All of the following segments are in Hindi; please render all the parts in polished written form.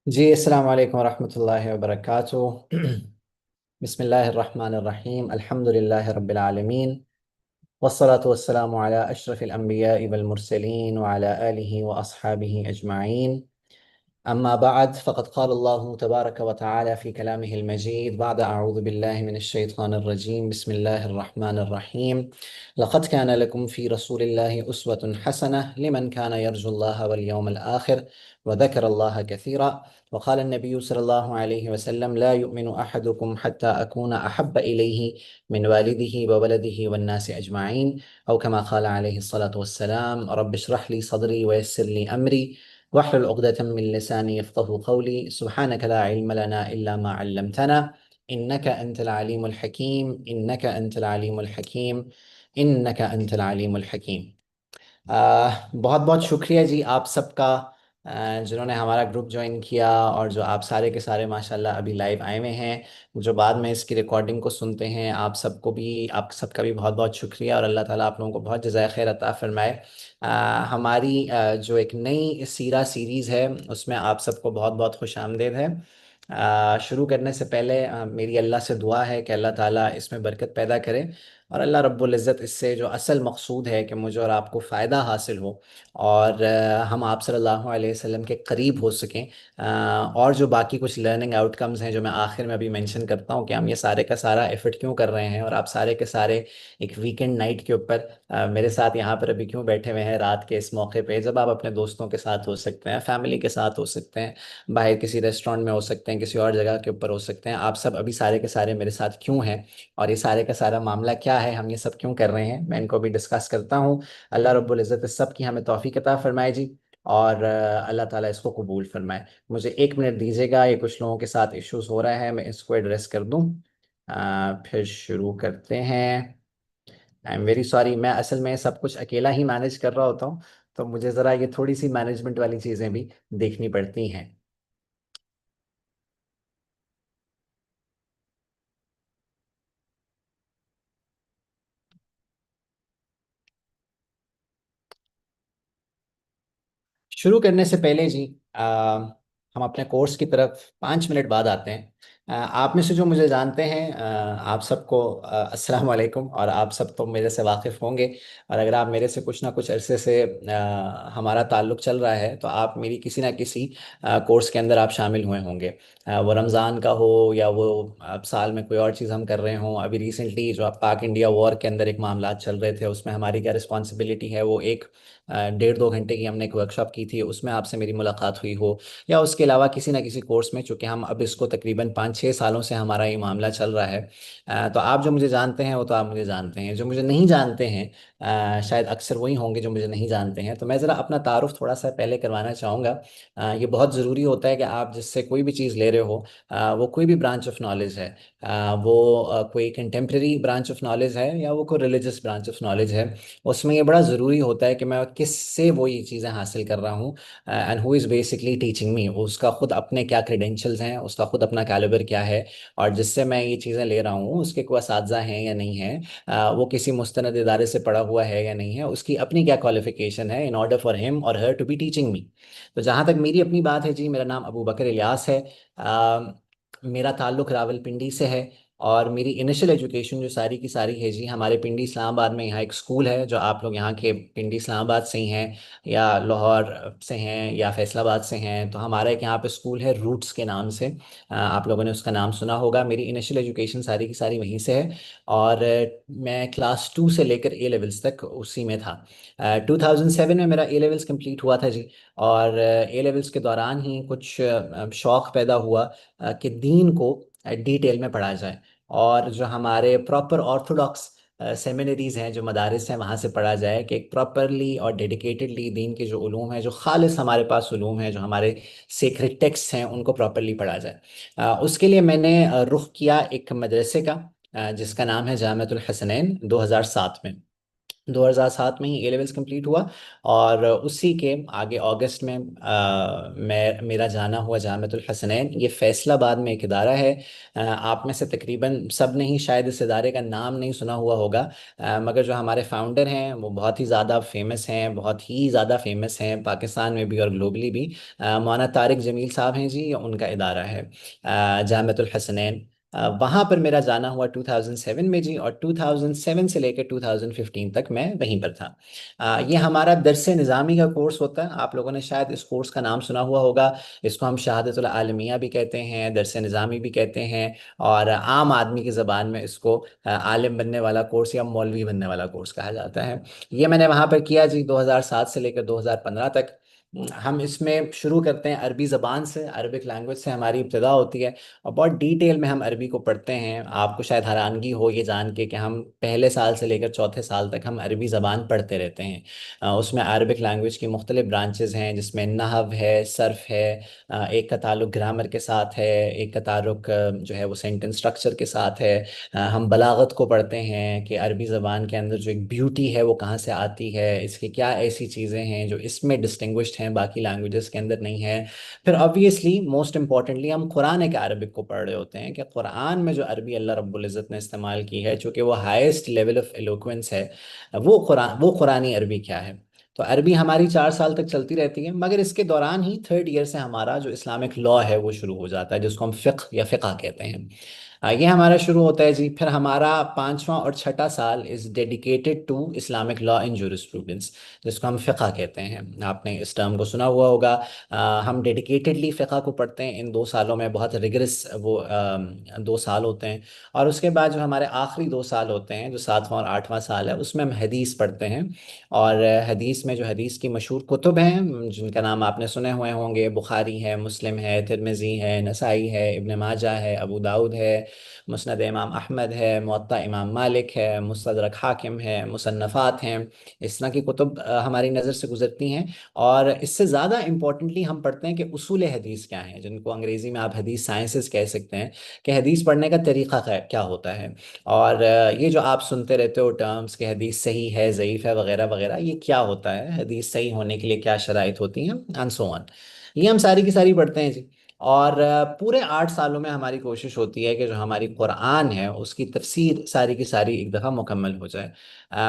जी अस्सलाम वालेकुम रहमतुल्लाहि व बरकातुहू। बिस्मिल्लाहिर्रहमानिर्रहीम अल्हम्दुलिल्लाहि रब्बिल आलमीन वस्सलातु वस्सलामु अला अशरफिल अंबियाइ वल मुरसलीन व अला आलिहि व अस्हाबिहि अजमाइन। अम्मा बाद फ़क़द क़ाल अल्लाहु तबारक व तआला फ़ी कलामिहिल मजीद बाद अऊज़ु बिल्लाहि मिनश शैतानिर रजीम बिस्मिल्लाहिर रहमानिर रहीम लक़द कान लकुम फ़ी रसूलिल्लाहि उस्वतुन हसनह लिमन कान यरजुल्लाह वल यौमल आखिर व ज़करल्लाह कसीरा व क़ाल अन्नबिय्यु सल्लल्लाहु अलैहि वसल्लम ला युमिनु अहदुकुम हत्ता अकूना अहब्ब इलैहि मिन वालिदिहि व वलदिहि वन नासि अजमाइन औ कमा क़ाल अलैहि अस्सलातु वस्सलाम रब्बि इश्रह ली सदरी व यस्सिर ली अमरी वहलुल उक़दतम मिन लिसानी यफ़क़हू क़ौली सुब्हानक ला इल्म लना इल्ला मा अल्लमतना इन्नका अंतल अलीमुल हकीम इन्नका अंतल अलीमुल हकीम इन्नका अंतल अलीमुल हकीम। बहुत बहुत शुक्रिया जी आप सबका, जिन्होंने हमारा ग्रुप ज्वाइन किया और जो आप सारे के सारे माशाल्लाह अभी लाइव आए हुए हैं, जो बाद में इसकी रिकॉर्डिंग को सुनते हैं, आप सबका भी बहुत बहुत शुक्रिया और अल्लाह ताला आप लोगों को बहुत जज़ाय खैर अता फरमाए। हमारी जो एक नई सीरा सीरीज़ है उसमें आप सबको बहुत बहुत खुश आमदीद है। शुरू करने से पहले मेरी अल्लाह से दुआ है कि अल्लाह ताला इसमें बरकत पैदा करे और अल्लाह रब्बुल इज़्ज़त इससे जो असल मकसूद है कि मुझे और आपको फ़ायदा हासिल हो और हम आप सल्लल्लाहु अलैहि वसल्लम के करीब हो सकें। और जो बाकी कुछ लर्निंग आउटकम्स हैं जो मैं आखिर में अभी मेंशन करता हूँ कि हम ये सारे का सारा एफर्ट क्यों कर रहे हैं और आप सारे के सारे एक वीकेंड नाइट के ऊपर मेरे साथ यहाँ पर अभी क्यों बैठे हुए हैं रात के इस मौके पे, जब आप अपने दोस्तों के साथ हो सकते हैं, फैमिली के साथ हो सकते हैं, बाहर किसी रेस्टोरेंट में हो सकते हैं, किसी और जगह के ऊपर हो सकते हैं, आप सब अभी सारे के सारे मेरे साथ क्यों हैं और ये सारे का सारा मामला क्या है, हम ये सब क्यों कर रहे हैं, मैं इनको भी डिस्कस करता हूँ। अल्लाह रब्बुल इज़्ज़त इस सब की हमें तौफीक अता फरमाए जी और अल्लाह ताला इसको कबूल फरमाए। मुझे 1 मिनट दीजिएगा, ये कुछ लोगों के साथ इश्यूज हो रहा है, मैं इसको एड्रेस कर दूँ, फिर शुरू करते हैं। आई एम वेरी सॉरी, मैं असल में सब कुछ अकेला ही मैनेज कर रहा होता हूँ, तो मुझे ज़रा ये थोड़ी सी मैनेजमेंट वाली चीज़ें भी देखनी पड़ती हैं। शुरू करने से पहले जी, हम अपने कोर्स की तरफ 5 मिनट बाद आते हैं। आप में से जो मुझे जानते हैं, आप सबको अस्सलाम वालेकुम, और आप सब तो मेरे से वाकिफ़ होंगे और अगर आप मेरे से कुछ ना कुछ अरसे से हमारा ताल्लुक़ चल रहा है तो आप मेरी किसी ना किसी कोर्स के अंदर आप शामिल हुए होंगे। वो रमज़ान का हो या वो अब साल में कोई और चीज़ हम कर रहे हों। अभी रिसेंटली जो पाक इंडिया वॉर के अंदर एक मामला चल रहे थे, उसमें हमारी क्या रिस्पॉन्सिबिलिटी है, वो एक 1.5-2 घंटे की हमने एक वर्कशॉप की थी, उसमें आपसे मेरी मुलाकात हुई हो, या उसके अलावा किसी ना किसी कोर्स में, चूँकि हम अब इसको तकरीबन 5-6 सालों से हमारा ये मामला चल रहा है। तो आप जो मुझे जानते हैं वो तो आप मुझे जानते हैं, जो मुझे नहीं जानते हैं शायद अक्सर वही होंगे जो मुझे नहीं जानते हैं। तो मैं ज़रा अपना तारुफ थोड़ा सा पहले करवाना चाहूँगा। ये बहुत ज़रूरी होता है कि आप जिससे कोई भी चीज़ ले रहे हो, वो कोई भी ब्रांच ऑफ नॉलेज है, वो कोई कंटेम्प्रेरी ब्रांच ऑफ नॉलेज है या वो कोई रिलीजियस ब्रांच ऑफ नॉलेज है, उसमें ये बड़ा ज़रूरी होता है कि मैं किससे वो ये चीज़ें हासिल कर रहा हूँ and who is basically teaching me, उसका खुद अपने क्या क्रेडेंशियल्स हैं, उसका खुद अपना कैलिबर क्या है, और जिससे मैं ये चीज़ें ले रहा हूँ उसके कोई असातिज़ा हैं या नहीं है, वो किसी मुस्तनद इदारे से पढ़ा हुआ है या नहीं है, उसकी अपनी क्या क्वालिफिकेशन है इन ऑर्डर फॉर हिम और her to be teaching me. तो जहाँ तक मेरी अपनी बात है जी, मेरा नाम अबू बकर इलियास है। मेरा ताल्लुक़ रावलपिंडी से है और मेरी इनिशियल एजुकेशन जो सारी की सारी है जी हमारे पिंडी इस्लामाबाद में, यहाँ एक स्कूल है, जो आप लोग यहाँ के पिंडी इस्लामाबाद से ही हैं या लाहौर से हैं या फैसलाबाद से हैं, तो हमारा एक यहाँ पे स्कूल है रूट्स के नाम से, आप लोगों ने उसका नाम सुना होगा। मेरी इनिशियल एजुकेशन सारी की सारी वहीं से है और मैं क्लास 2 से लेकर ए लेवल्स तक उसी में था। 2007 में मेरा ए लेवल्स कंप्लीट हुआ था जी, और ए लेवल्स के दौरान ही कुछ शौक़ पैदा हुआ कि दीन को डिटेल में पढ़ा जाए, और जो हमारे प्रॉपर ऑर्थोडॉक्स सेमिनरीज हैं, जो मदारिस हैं, वहाँ से पढ़ा जाए कि एक प्रॉपरली और डेडिकेटेडली दीन के जो उलूम हैं, जो खालिस हमारे पास उलूम हैं, जो हमारे सेक्रेड टेक्स्ट हैं, उनको प्रॉपरली पढ़ा जाए। उसके लिए मैंने रुख किया एक मदरसे का, जिसका नाम है जामिअतुल हसनैन, 2007 में। 2007 में ही ए लेवल्स कंप्लीट हुआ। और उसी के आगे अगस्त में मेरा जाना हुआ जामिअतुल हसनैन। ये फैसलाबाद में एक इदारा है। आप में से तकरीबन सब ने ही शायद इस इदारे का नाम नहीं सुना हुआ होगा। मगर जो हमारे फाउंडर हैं वो बहुत ही ज़्यादा फेमस हैं, बहुत ही ज़्यादा फेमस हैं पाकिस्तान में भी और ग्लोबली भी। मौलाना तारिक जमील साहब हैं जी, ये उनका इदारा है जामिअतुल हसनैन। वहाँ पर मेरा जाना हुआ 2007 में जी, और 2007 से लेकर 2015 तक मैं वहीं पर था। ये हमारा दरस निज़ामी का कोर्स होता है। आप लोगों ने शायद इस कोर्स का नाम सुना हुआ होगा। इसको हम शहादतुल आलमिया भी कहते हैं, दरस निज़ामी भी कहते हैं, और आम आदमी की ज़बान में इसको आलिम बनने वाला कोर्स या मौलवी बनने वाला कोर्स कहा जाता है। ये मैंने वहाँ पर किया जी, 2007 से लेकर 2015 तक। हम इसमें शुरू करते हैं अरबी ज़बान से, अरबिक लैंग्वेज से हमारी इब्तिदा होती है, और बहुत डिटेल में हम अरबी को पढ़ते हैं। आपको शायद हैरानगी हो ये जान के कि हम पहले साल से लेकर चौथे साल तक हम अरबी ज़बान पढ़ते रहते हैं। उसमें अरबिक लैंग्वेज की मुख्तलिफ ब्रांचेस हैं, जिसमें नहव है, सर्फ है, एक का ताल्लुक ग्रामर के साथ है, एक का ताल्लुक जो है वो सेंटेंस स्ट्रक्चर के साथ है। हम बलागत को पढ़ते हैं कि अरबी ज़बान के अंदर जो एक ब्यूटी है वो कहाँ से आती है, इसकी क्या ऐसी चीज़ें हैं जो इसमें डिस्टिंग्विश्ड हैं, बाकी लैंग्वेजेस के अंदर नहीं है। फिर ऑब्वियसली मोस्ट इंपॉर्टेंटली हम कुरान के अरबिक को पढ़ रहे होते हैं कि कुरान में जो अरबी अल्लाह रब्बुल इज़्ज़त ने इस्तेमाल की है, चूँकि वो हाईएस्ट लेवल ऑफ एलोक्वेंस है, वो कुरानी अरबी क्या है। तो अरबी हमारी 4 साल तक चलती रहती है, मगर इसके दौरान ही थर्ड ईयर से हमारा जो इस्लामिक लॉ है वो शुरू हो जाता है, जिसको हम फ़िक़्ह या फ़िक़्ह कहते हैं। ये हमारा शुरू होता है जी। फिर हमारा पांचवा और छठा साल is dedicated to Islamic law and jurisprudence, जिसको हम फ़िक़्ह कहते हैं। आपने इस टर्म को सुना हुआ होगा। हम डेडिकेटेडली फ़िक़्ह को पढ़ते हैं इन 2 सालों में, बहुत रिगरस वो 2 साल होते हैं। और उसके बाद जो हमारे आखिरी 2 साल होते हैं, जो 7वां और 8वां साल है, उसमें हम हदीस पढ़ते हैं। और हदीस में जो हदीस की मशहूर कुतुब हैं जिनका नाम आपने सुने हुए होंगे, बुखारी है, मुस्लिम है, तिरमिज़ी है, नसाई है, इब्न माजा है, अबू दाऊद है, मुस्नद इमाम अहमद है, मुअत्ता इमाम मालिक है, मुस्तदरक हाकिम है, मुसन्नफ़ात हैं। इस तरह की कुतुब हमारी नज़र से गुजरती हैं। और इससे ज़्यादा इम्पोर्टेंटली हम पढ़ते हैं कि उसूल हदीस क्या हैं, जिनको अंग्रेज़ी में आप हदीस साइंसेस कह सकते हैं, कि हदीस पढ़ने का तरीक़ा क्या होता है। और ये जो आप सुनते रहते हो टर्म्स कि हदीस सही है, ज़ईफ़ है, वगैरह वगैरह, ये क्या होता है, हदीस सही होने के लिए क्या शराइत होती हैं, एंड सो ऑन। ये हम सारी की सारी पढ़ते हैं जी। और पूरे 8 सालों में हमारी कोशिश होती है कि जो हमारी कुरान है उसकी तफसीर सारी की सारी एक दफ़ा मुकम्मल हो जाए।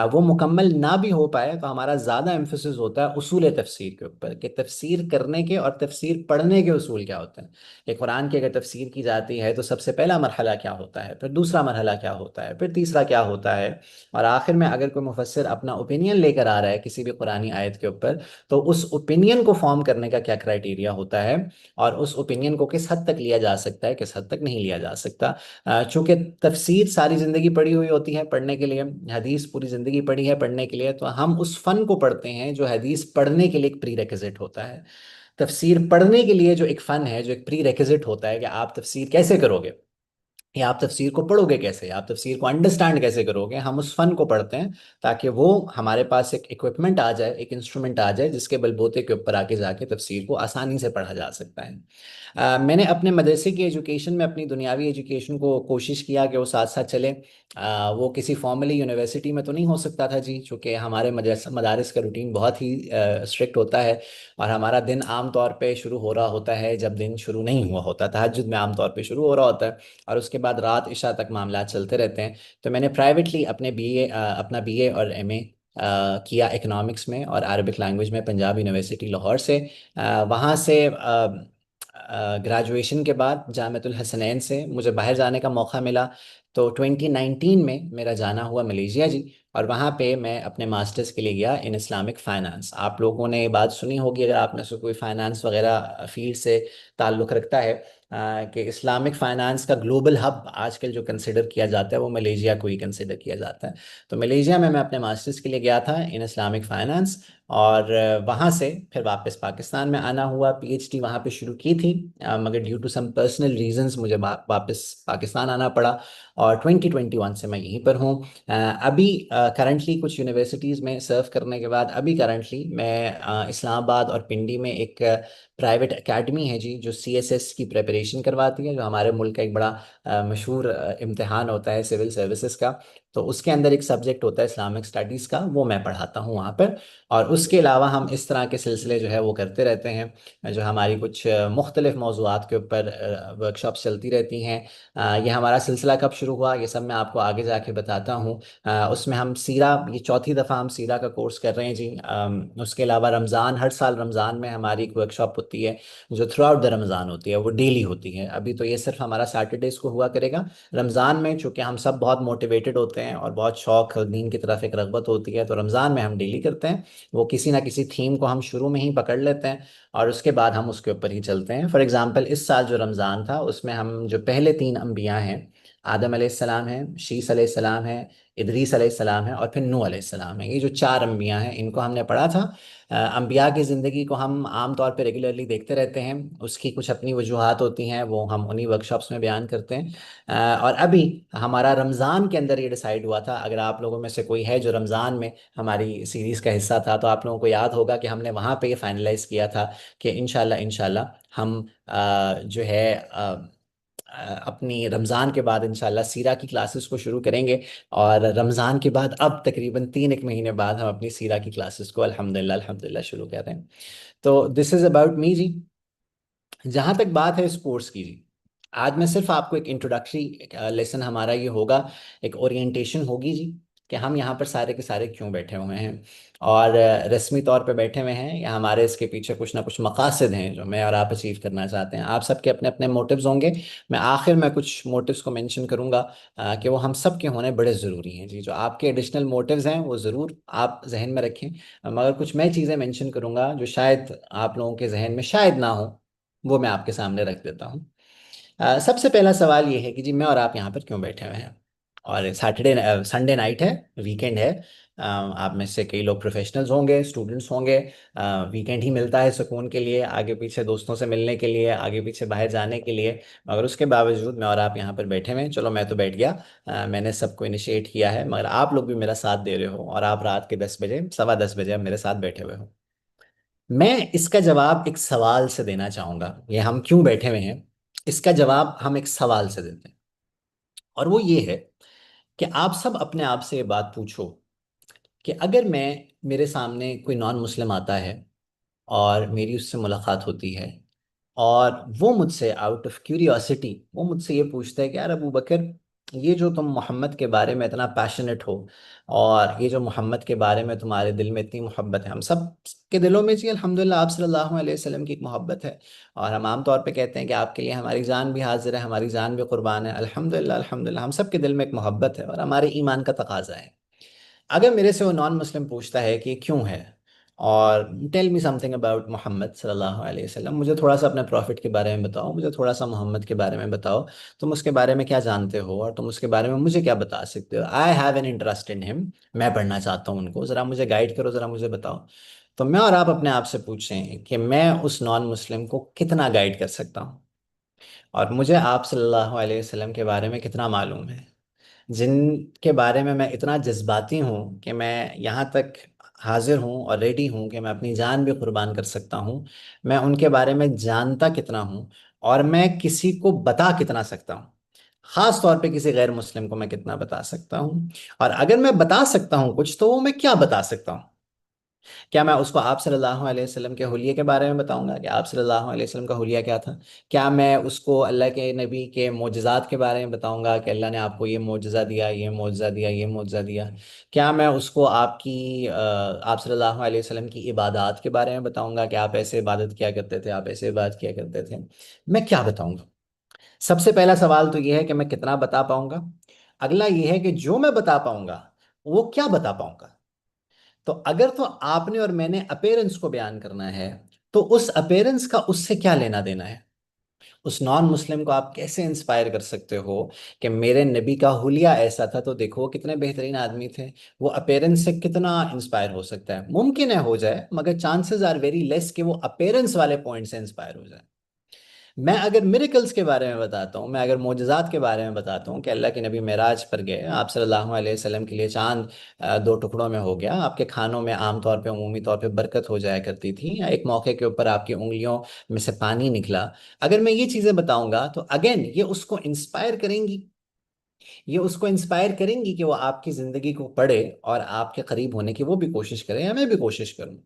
वो मुकम्मल ना भी हो पाए तो हमारा ज़्यादा एम्फोसिस होता है उसूल तफसीर के ऊपर, कि तफसीर करने के और तफसीर पढ़ने के उसूल क्या होते हैं। कि कुरान की अगर तफसीर की जाती है तो सबसे पहला मरहला क्या होता है, फिर दूसरा मरहला क्या होता है, फिर तीसरा क्या होता है, और आखिर में अगर कोई मुफस्सिर अपना ओपिनियन लेकर आ रहा है किसी भी कुरानी आयत के ऊपर, तो उस ओपिनियन को फॉर्म करने का क्या क्राइटेरिया होता है, और उस ओपिनियन को किस हद तक लिया जा सकता है, किस हद तक नहीं लिया जा सकता। चूंकि तफसीर सारी ज़िंदगी पढ़ी हुई होती है पढ़ने के लिए, हदीस पूरी ज़िंदगी पढ़ी है पढ़ने के लिए, तो हम उस फ़न को पढ़ते हैं जो हदीस पढ़ने के लिए एक प्री रेquisite होता है। तफसीर पढ़ने के लिए जो एक फ़न है, जो एक प्री रेquisite होता है कि आप तफसीर कैसे करोगे, या आप तफसीर को पढ़ोगे कैसे, आप तफसीर को अंडरस्टैंड कैसे करोगे, हम उस फन को पढ़ते हैं, ताकि वो हमारे पास एक इक्विपमेंट आ जाए, एक इंस्ट्रूमेंट आ जाए, जिसके बलबूते के ऊपर आके जाके तफसीर को आसानी से पढ़ा जा सकता है। मैंने अपने मदरसे की एजुकेशन में अपनी दुनियावी एजुकेशन को कोशिश किया कि वो साथ साथ चले। वो किसी फॉर्मली यूनिवर्सिटी में तो नहीं हो सकता था जी, चूँकि हमारे मदरसा मदारिस का रूटीन बहुत ही स्ट्रिक्ट होता है। और हमारा दिन आम तौर पे शुरू हो रहा होता है जब दिन शुरू नहीं हुआ होता, तहज्जुद में आम तौर पे शुरू हो रहा होता है, और उसके बाद रात इशा तक मामला चलते रहते हैं। तो मैंने प्राइवेटली अपना बीए और एमए किया इकोनॉमिक्स में और अरबिक लैंग्वेज में पंजाब यूनिवर्सिटी लाहौर से। वहाँ से ग्रेजुएशन के बाद जामिअतुल हसनैन से मुझे बाहर जाने का मौका मिला। तो 2019 में मेरा जाना हुआ मलेशिया जी, और वहाँ पे मैं अपने मास्टर्स के लिए गया इन इस्लामिक फ़ाइनेंस। आप लोगों ने ये बात सुनी होगी अगर आप में से कोई फ़ाइनेंस वगैरह फील्ड से ताल्लुक़ रखता है, कि इस्लामिक फ़ाइनेंस का ग्लोबल हब आजकल जो कंसिडर किया जाता है वो मलेशिया को ही कंसिडर किया जाता है। तो मलेशिया में मैं अपने मास्टर्स के लिए गया था इन इस्लामिक फ़ाइनेंस, और वहाँ से फिर वापस पाकिस्तान में आना हुआ। पीएचडी वहाँ पे शुरू की थी, मगर due to some personal reasons मुझे वापस पाकिस्तान आना पड़ा, और 2021 से मैं यहीं पर हूँ। अभी करंटली कुछ यूनिवर्सिटीज़ में सर्व करने के बाद अभी करंटली मैं इस्लामाबाद और पिंडी में एक प्राइवेट एकेडमी है जी, जो सीएसएस की प्रिपरेशन करवाती है, जो हमारे मुल्क का एक बड़ा मशहूर इम्तिहान होता है सिविल सर्विसेज का। तो उसके अंदर एक सब्जेक्ट होता है इस्लामिक स्टडीज़ का, वो मैं पढ़ाता हूँ वहाँ पर। और उसके अलावा हम इस तरह के सिलसिले जो है वो करते रहते हैं, जो हमारी कुछ मुख्तलिफ मौज़ूआत के ऊपर वर्कशॉप्स चलती रहती हैं। ये हमारा सिलसिला कब शुरू हुआ ये सब मैं आपको आगे जाके बताता हूँ। उसमें हम सीरा, ये चौथी दफ़ा हम सीरा का कोर्स कर रहे हैं जी। उसके अलावा रमज़ान, हर साल रमज़ान में हमारी एक वर्कशॉप होती है जो थ्रू आउट द रमज़ान होती है, वो डेली होती है। अभी तो ये सिर्फ हमारा सैटरडेज़ को हुआ करेगा। रमज़ान में चूँकि हम सब बहुत मोटिवेटेड होते हैं और बहुत शौक दीन की तरफ एक रगबत होती है, तो रमज़ान में हम डेली करते हैं। वो किसी ना किसी थीम को हम शुरू में ही पकड़ लेते हैं और उसके बाद हम उसके ऊपर ही चलते हैं। फॉर एग्ज़ाम्पल इस साल जो रमज़ान था उसमें हम जो पहले तीन अम्बिया हैं, आदम अलैहिस्सलाम है, शीस अलैहिस्सलाम है, इदरीस अलैहिस्सलाम है और फिर नूह अलैहिस्सलाम है, ये जो चार अम्बिया हैं इनको हमने पढ़ा था। अम्बिया की ज़िंदगी को हम आम तौर पे रेगुलरली देखते रहते हैं, उसकी कुछ अपनी वजूहात होती हैं, वो हम उन्हीं वर्कशॉप्स में बयान करते हैं। और अभी हमारा रमज़ान के अंदर ये डिसाइड हुआ था, अगर आप लोगों में से कोई है जो रमज़ान में हमारी सीरीज़ का हिस्सा था तो आप लोगों को याद होगा कि हमने वहाँ पे ये फाइनलाइज़ किया था कि इंशाल्लाह इंशाल्लाह हम जो है अपनी रमज़ान के बाद इंशाल्लाह सीरा की क्लासेस को शुरू करेंगे। और रमज़ान के बाद अब तकरीबन तीन एक महीने बाद हम अपनी सीरा की क्लासेस को अल्हम्दुलिल्लाह अल्हम्दुलिल्लाह शुरू कर रहे हैं। तो दिस इज़ अबाउट मी जी। जहाँ तक बात है इस कोर्स की जी, आज मैं सिर्फ आपको एक इंट्रोडक्टरी लेसन हमारा ये होगा, एक ओरिएंटेशन होगी जी, कि हम यहाँ पर सारे के सारे क्यों बैठे हुए हैं। और रस्मी तौर पे बैठे हुए हैं या हमारे इसके पीछे कुछ ना कुछ मकासद हैं जो मैं और आप अचीव करना चाहते हैं। आप सबके अपने अपने मोटिव्स होंगे। मैं आखिर में कुछ मोटिव्स को मेंशन करूंगा कि वो हम सब के होने बड़े ज़रूरी हैं जी। जो आपके एडिशनल मोटिव्स हैं वो ज़रूर आप जहन में रखें। मगर कुछ मैं चीज़ें मेंशन करूंगा जो शायद आप लोगों के जहन में शायद ना हो, वो मैं आपके सामने रख देता हूँ। सबसे पहला सवाल ये है कि जी मैं और आप यहाँ पर क्यों बैठे हुए हैं। और सैटरडे संडे नाइट है, वीकेंड है। आप में से कई लोग प्रोफेशनल्स होंगे, स्टूडेंट्स होंगे। वीकेंड ही मिलता है सुकून के लिए, आगे पीछे दोस्तों से मिलने के लिए, आगे पीछे बाहर जाने के लिए। मगर उसके बावजूद मैं और आप यहाँ पर बैठे हुए हैं। चलो मैं तो बैठ गया, मैंने सबको इनिशिएट किया है, मगर आप लोग भी मेरा साथ दे रहे हो और आप रात के 10 बजे, सवा 10 बजे अब मेरे साथ बैठे हुए हो। मैं इसका जवाब एक सवाल से देना चाहूंगा। ये हम क्यों बैठे हुए हैं, इसका जवाब हम एक सवाल से देते हैं। और वो ये है कि आप सब अपने आप से ये बात पूछो कि अगर मैं, मेरे सामने कोई नॉन मुस्लिम आता है और मेरी उससे मुलाकात होती है और वो मुझसे आउट ऑफ क्यूरियोसिटी वो मुझसे ये पूछता है कि यार अबू बकर, ये जो तुम मोहम्मद के बारे में इतना पैशनेट हो और ये जो मोहम्मद के बारे में तुम्हारे दिल में इतनी मोहब्बत है, हम सब के दिलों में जी अल्हम्दुलिल्लाह आप सल्लल्लाहु अलैहि वसल्लम की एक मोहब्बत है। और हम आम तौर पे कहते हैं कि आपके लिए हमारी जान भी हाजिर है, हमारी जान भी कुर्बान है। अल्हम्दुलिल्लाह अल्हम्दुलिल्लाह हम सब के दिल में एक मोहब्बत है और हमारे ईमान का तकाजा है। अगर मेरे से वो नॉन मुस्लिम पूछता है कि क्यों है, और tell me something about Muhammad सल्लल्लाहु अलैहि वसल्लम, मुझे थोड़ा सा अपने प्रॉफिट के बारे में बताओ, मुझे थोड़ा सा मोहम्मद के बारे में बताओ, तुम उसके बारे में क्या जानते हो और तुम उसके बारे में मुझे क्या बता सकते हो। I have an interest in him, मैं पढ़ना चाहता हूँ उनको, ज़रा मुझे गाइड करो, ज़रा मुझे बताओ। तो मैं और आप अपने आप से पूछें कि मैं उस नॉन मुस्लिम को कितना गाइड कर सकता हूँ और मुझे आप सल्लल्लाहु अलैहि वसल्लम के बारे में कितना मालूम है, जिनके बारे में मैं इतना जज्बाती हूँ कि मैं यहाँ तक हाजिर हूँ और रेडी हूँ कि मैं अपनी जान भी कुर्बान कर सकता हूँ। मैं उनके बारे में जानता कितना हूँ और मैं किसी को बता कितना सकता हूँ, ख़ास तौर पे किसी गैर मुस्लिम को मैं कितना बता सकता हूँ। और अगर मैं बता सकता हूँ कुछ, तो वो मैं क्या बता सकता हूँ। क्या मैं उसको आप सल्लल्लाहु अलैहि वसल्लम के हुलिये के बारे में बताऊंगा कि आप सल्लल्लाहु अलैहि वसल्लम का हुलिया क्या था। क्या मैं उसको अल्लाह के नबी के मोजज़ात के बारे में बताऊंगा कि अल्लाह ने आपको ये मोजज़ा दिया, ये मोजज़ा दिया, ये मोजज़ा दिया। क्या मैं उसको आप सल्लल्लाहु अलैहि वसल्लम की इबादत के बारे में बताऊंगा कि आप ऐसे इबादत किया करते थे, आप ऐसे इबादत किया करते थे। मैं क्या बताऊंगा। सबसे पहला सवाल तो ये है कि मैं कितना बता पाऊंगा। अगला ये है कि जो मैं बता पाऊंगा वो क्या बता पाऊंगा। तो अगर तो आपने और मैंने अपेरेंस को बयान करना है, तो उस अपेरेंस का उससे क्या लेना देना है। उस नॉन मुस्लिम को आप कैसे इंस्पायर कर सकते हो कि मेरे नबी का हुलिया ऐसा था, तो देखो वो कितने बेहतरीन आदमी थे। वो अपेरेंस से कितना इंस्पायर हो सकता है। मुमकिन है हो जाए, मगर चांसेस आर वेरी लेस कि वो अपेरेंस वाले पॉइंट से इंस्पायर हो जाए। मैं अगर मिरेकल्स के बारे में बताता हूँ, मैं अगर मोजज़ात के बारे में बताता हूँ कि अल्लाह के नबी मेराज पर गए, आप सल्लल्लाहु अलैहि वसल्लम के लिए चांद दो टुकड़ों में हो गया, आपके खानों में आमतौर पे उमूमी तौर पे बरकत हो जाया करती थी, या एक मौके के ऊपर आपकी उंगलियों में से पानी निकला। अगर मैं ये चीज़ें बताऊंगा तो अगेन ये उसको इंस्पायर करेंगी। ये उसको इंस्पायर करेंगी कि वो आपकी ज़िंदगी को पढ़े और आपके करीब होने की वो भी कोशिश करें, या मैं भी कोशिश करूँ।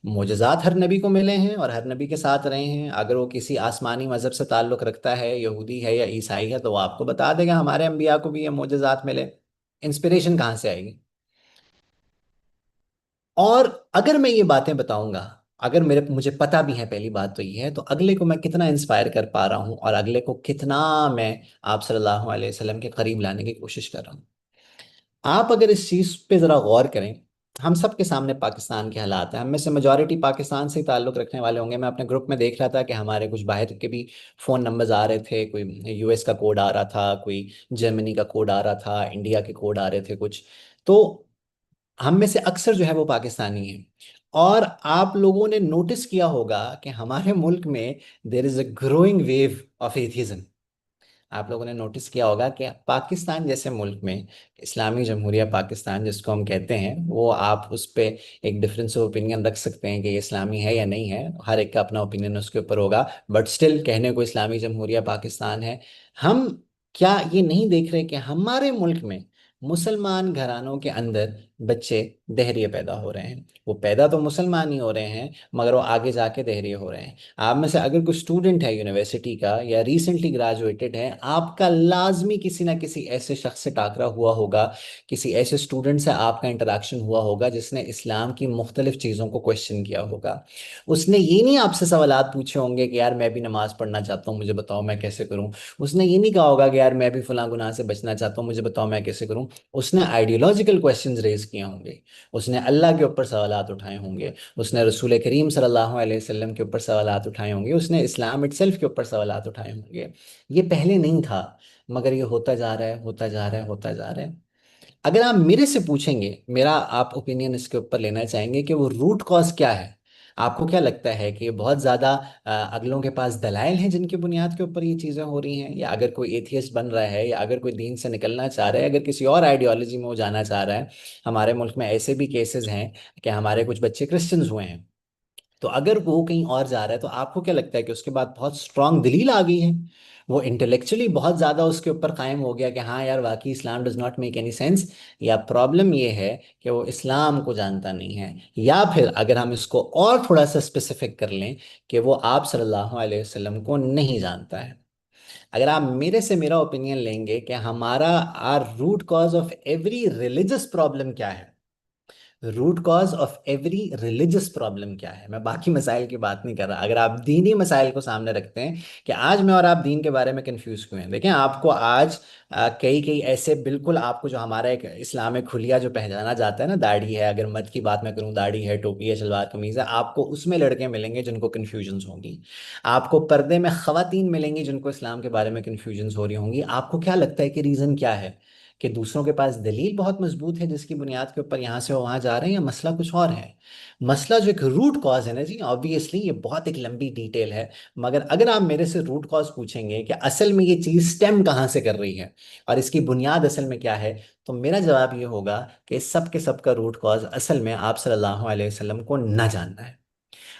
मोजज़ात हर नबी को मिले हैं और हर नबी के साथ रहे हैं। अगर वो किसी आसमानी मजहब से ताल्लुक़ रखता है, यहूदी है या ईसाई है, तो वो आपको बता देगा हमारे अम्बिया को भी ये मोजज़ात मिले। इंस्पिरेशन कहाँ से आएगी? और अगर मैं ये बातें बताऊंगा, अगर मेरे मुझे पता भी है, पहली बात तो ये है, तो अगले को मैं कितना इंस्पायर कर पा रहा हूँ और अगले को कितना मैं आप सल्लल्लाहु अलैहि वसल्लम के करीब लाने की कोशिश कर रहा हूँ। आप अगर इस चीज़ पे ज़रा गौर करें, हम सब के सामने पाकिस्तान के हालात हैं। हम में से मेजॉरिटी पाकिस्तान से ही ताल्लुक़ रखने वाले होंगे। मैं अपने ग्रुप में देख रहा था कि हमारे कुछ बाहर के भी फ़ोन नंबर्स आ रहे थे। कोई यूएस का कोड आ रहा था, कोई जर्मनी का कोड आ रहा था, इंडिया के कोड आ रहे थे कुछ। तो हम में से अक्सर जो है वो पाकिस्तानी हैं। और आप लोगों ने नोटिस किया होगा कि हमारे मुल्क में there is a growing wave of atheism. आप लोगों ने नोटिस किया होगा कि पाकिस्तान जैसे मुल्क में, इस्लामी जमहूरिया पाकिस्तान जिसको हम कहते हैं, वो आप उस पे एक डिफरेंस ऑफ ओपिनियन रख सकते हैं कि ये इस्लामी है या नहीं है, हर एक का अपना ओपिनियन उसके ऊपर होगा, बट स्टिल कहने को इस्लामी जमहूरिया पाकिस्तान है। हम क्या ये नहीं देख रहे कि हमारे मुल्क में मुसलमान घरानों के अंदर बच्चे दहरिए पैदा हो रहे हैं? वो पैदा तो मुसलमान ही हो रहे हैं, मगर वो आगे जाके दहरिए हो रहे हैं। आप में से अगर कोई स्टूडेंट है यूनिवर्सिटी का या रिसेंटली ग्रेजुएटेड है, आपका लाजमी किसी ना किसी ऐसे शख्स से टाकरा हुआ होगा, किसी ऐसे स्टूडेंट से आपका इंटरेक्शन हुआ होगा जिसने इस्लाम की मुख्तलिफ चीज़ों को क्वेश्चन किया होगा। उसने ये नहीं आपसे सवालात पूछे होंगे कि यार मैं भी नमाज पढ़ना चाहता हूँ, मुझे बताओ मैं कैसे करूँ। उसने ये नहीं कहा होगा कि यार मैं भी फलां गुनाह से बचना चाहता हूँ, मुझे बताओ मैं कैसे करूँ। उसने आइडियोलॉजिकल क्वेश्चंस रेज किए होंगे, उसने अल्लाह के ऊपर सवालात उठाए होंगे, उसने रसूल करीम सल्लल्लाहु अलैहि वसल्लम के ऊपर सवालात उठाए होंगे, उसने इस्लाम इटसेल्फ के ऊपर सवालात उठाए होंगे। ये पहले नहीं था, मगर ये होता जा रहा है, होता जा रहा है, होता जा रहा है। अगर आप मेरे से पूछेंगे, मेरा आप ओपिनियन इसके ऊपर लेना चाहेंगे कि वो रूट कॉज क्या है, आपको क्या लगता है कि ये बहुत ज़्यादा अगलों के पास दलाइल हैं जिनकी बुनियाद के ऊपर ये चीज़ें हो रही हैं, या अगर कोई एथियस्ट बन रहा है, या अगर कोई दीन से निकलना चाह रहा है, अगर किसी और आइडियोलॉजी में वो जाना चाह रहा है? हमारे मुल्क में ऐसे भी केसेस हैं कि हमारे कुछ बच्चे क्रिश्चियंस हुए हैं। तो अगर वो कहीं और जा रहा है, तो आपको क्या लगता है कि उसके बाद बहुत स्ट्रांग दलील आ गई है, वो इंटेलेक्चुअली बहुत ज़्यादा उसके ऊपर कायम हो गया कि हाँ यार वाकई इस्लाम does not make any sense? या प्रॉब्लम ये है कि वो इस्लाम को जानता नहीं है? या फिर अगर हम इसको और थोड़ा सा स्पेसिफिक कर लें कि वो आप सल्लल्लाहु अलैहि वसल्लम को नहीं जानता है? अगर आप मेरे से मेरा ओपिनियन लेंगे कि हमारा our root cause of every religious problem क्या है, root cause of every religious problem क्या है, मैं बाकी मसाइल की बात नहीं कर रहा, अगर आप दीनी मसाइल को सामने रखते हैं कि आज मैं और आप दीन के बारे में कंफ्यूज क्यों हैं, देखें आपको आज कई कई ऐसे बिल्कुल आपको जो हमारा एक इस्लामिक खुलिया जो पहचाना जाता है ना, दाढ़ी है, अगर मर्द की बात मैं करूं, दाढ़ी है, टोपी है, सलवार कमीज है, आपको उसमें लड़के मिलेंगे जिनको कन्फ्यूजन्स होंगी। आपको पर्दे में खवातीन मिलेंगी जिनको इस्लाम के बारे में कन्फ्यूजन्स हो रही होंगी। आपको क्या लगता है कि रीज़न क्या है? कि दूसरों के पास दलील बहुत मजबूत है जिसकी बुनियाद के ऊपर यहाँ से वहाँ जा रहे हैं, या मसला कुछ और है? मसला जो एक रूट कॉज है ना जी, ऑब्वियसली ये बहुत एक लंबी डिटेल है, मगर अगर आप मेरे से रूट कॉज पूछेंगे कि असल में ये चीज़ स्टेम कहाँ से कर रही है और इसकी बुनियाद असल में क्या है, तो मेरा जवाब ये होगा कि इस सब के सब का रूट कॉज असल में आप सल्लल्लाहु अलैहि वसल्लम को ना जानना है।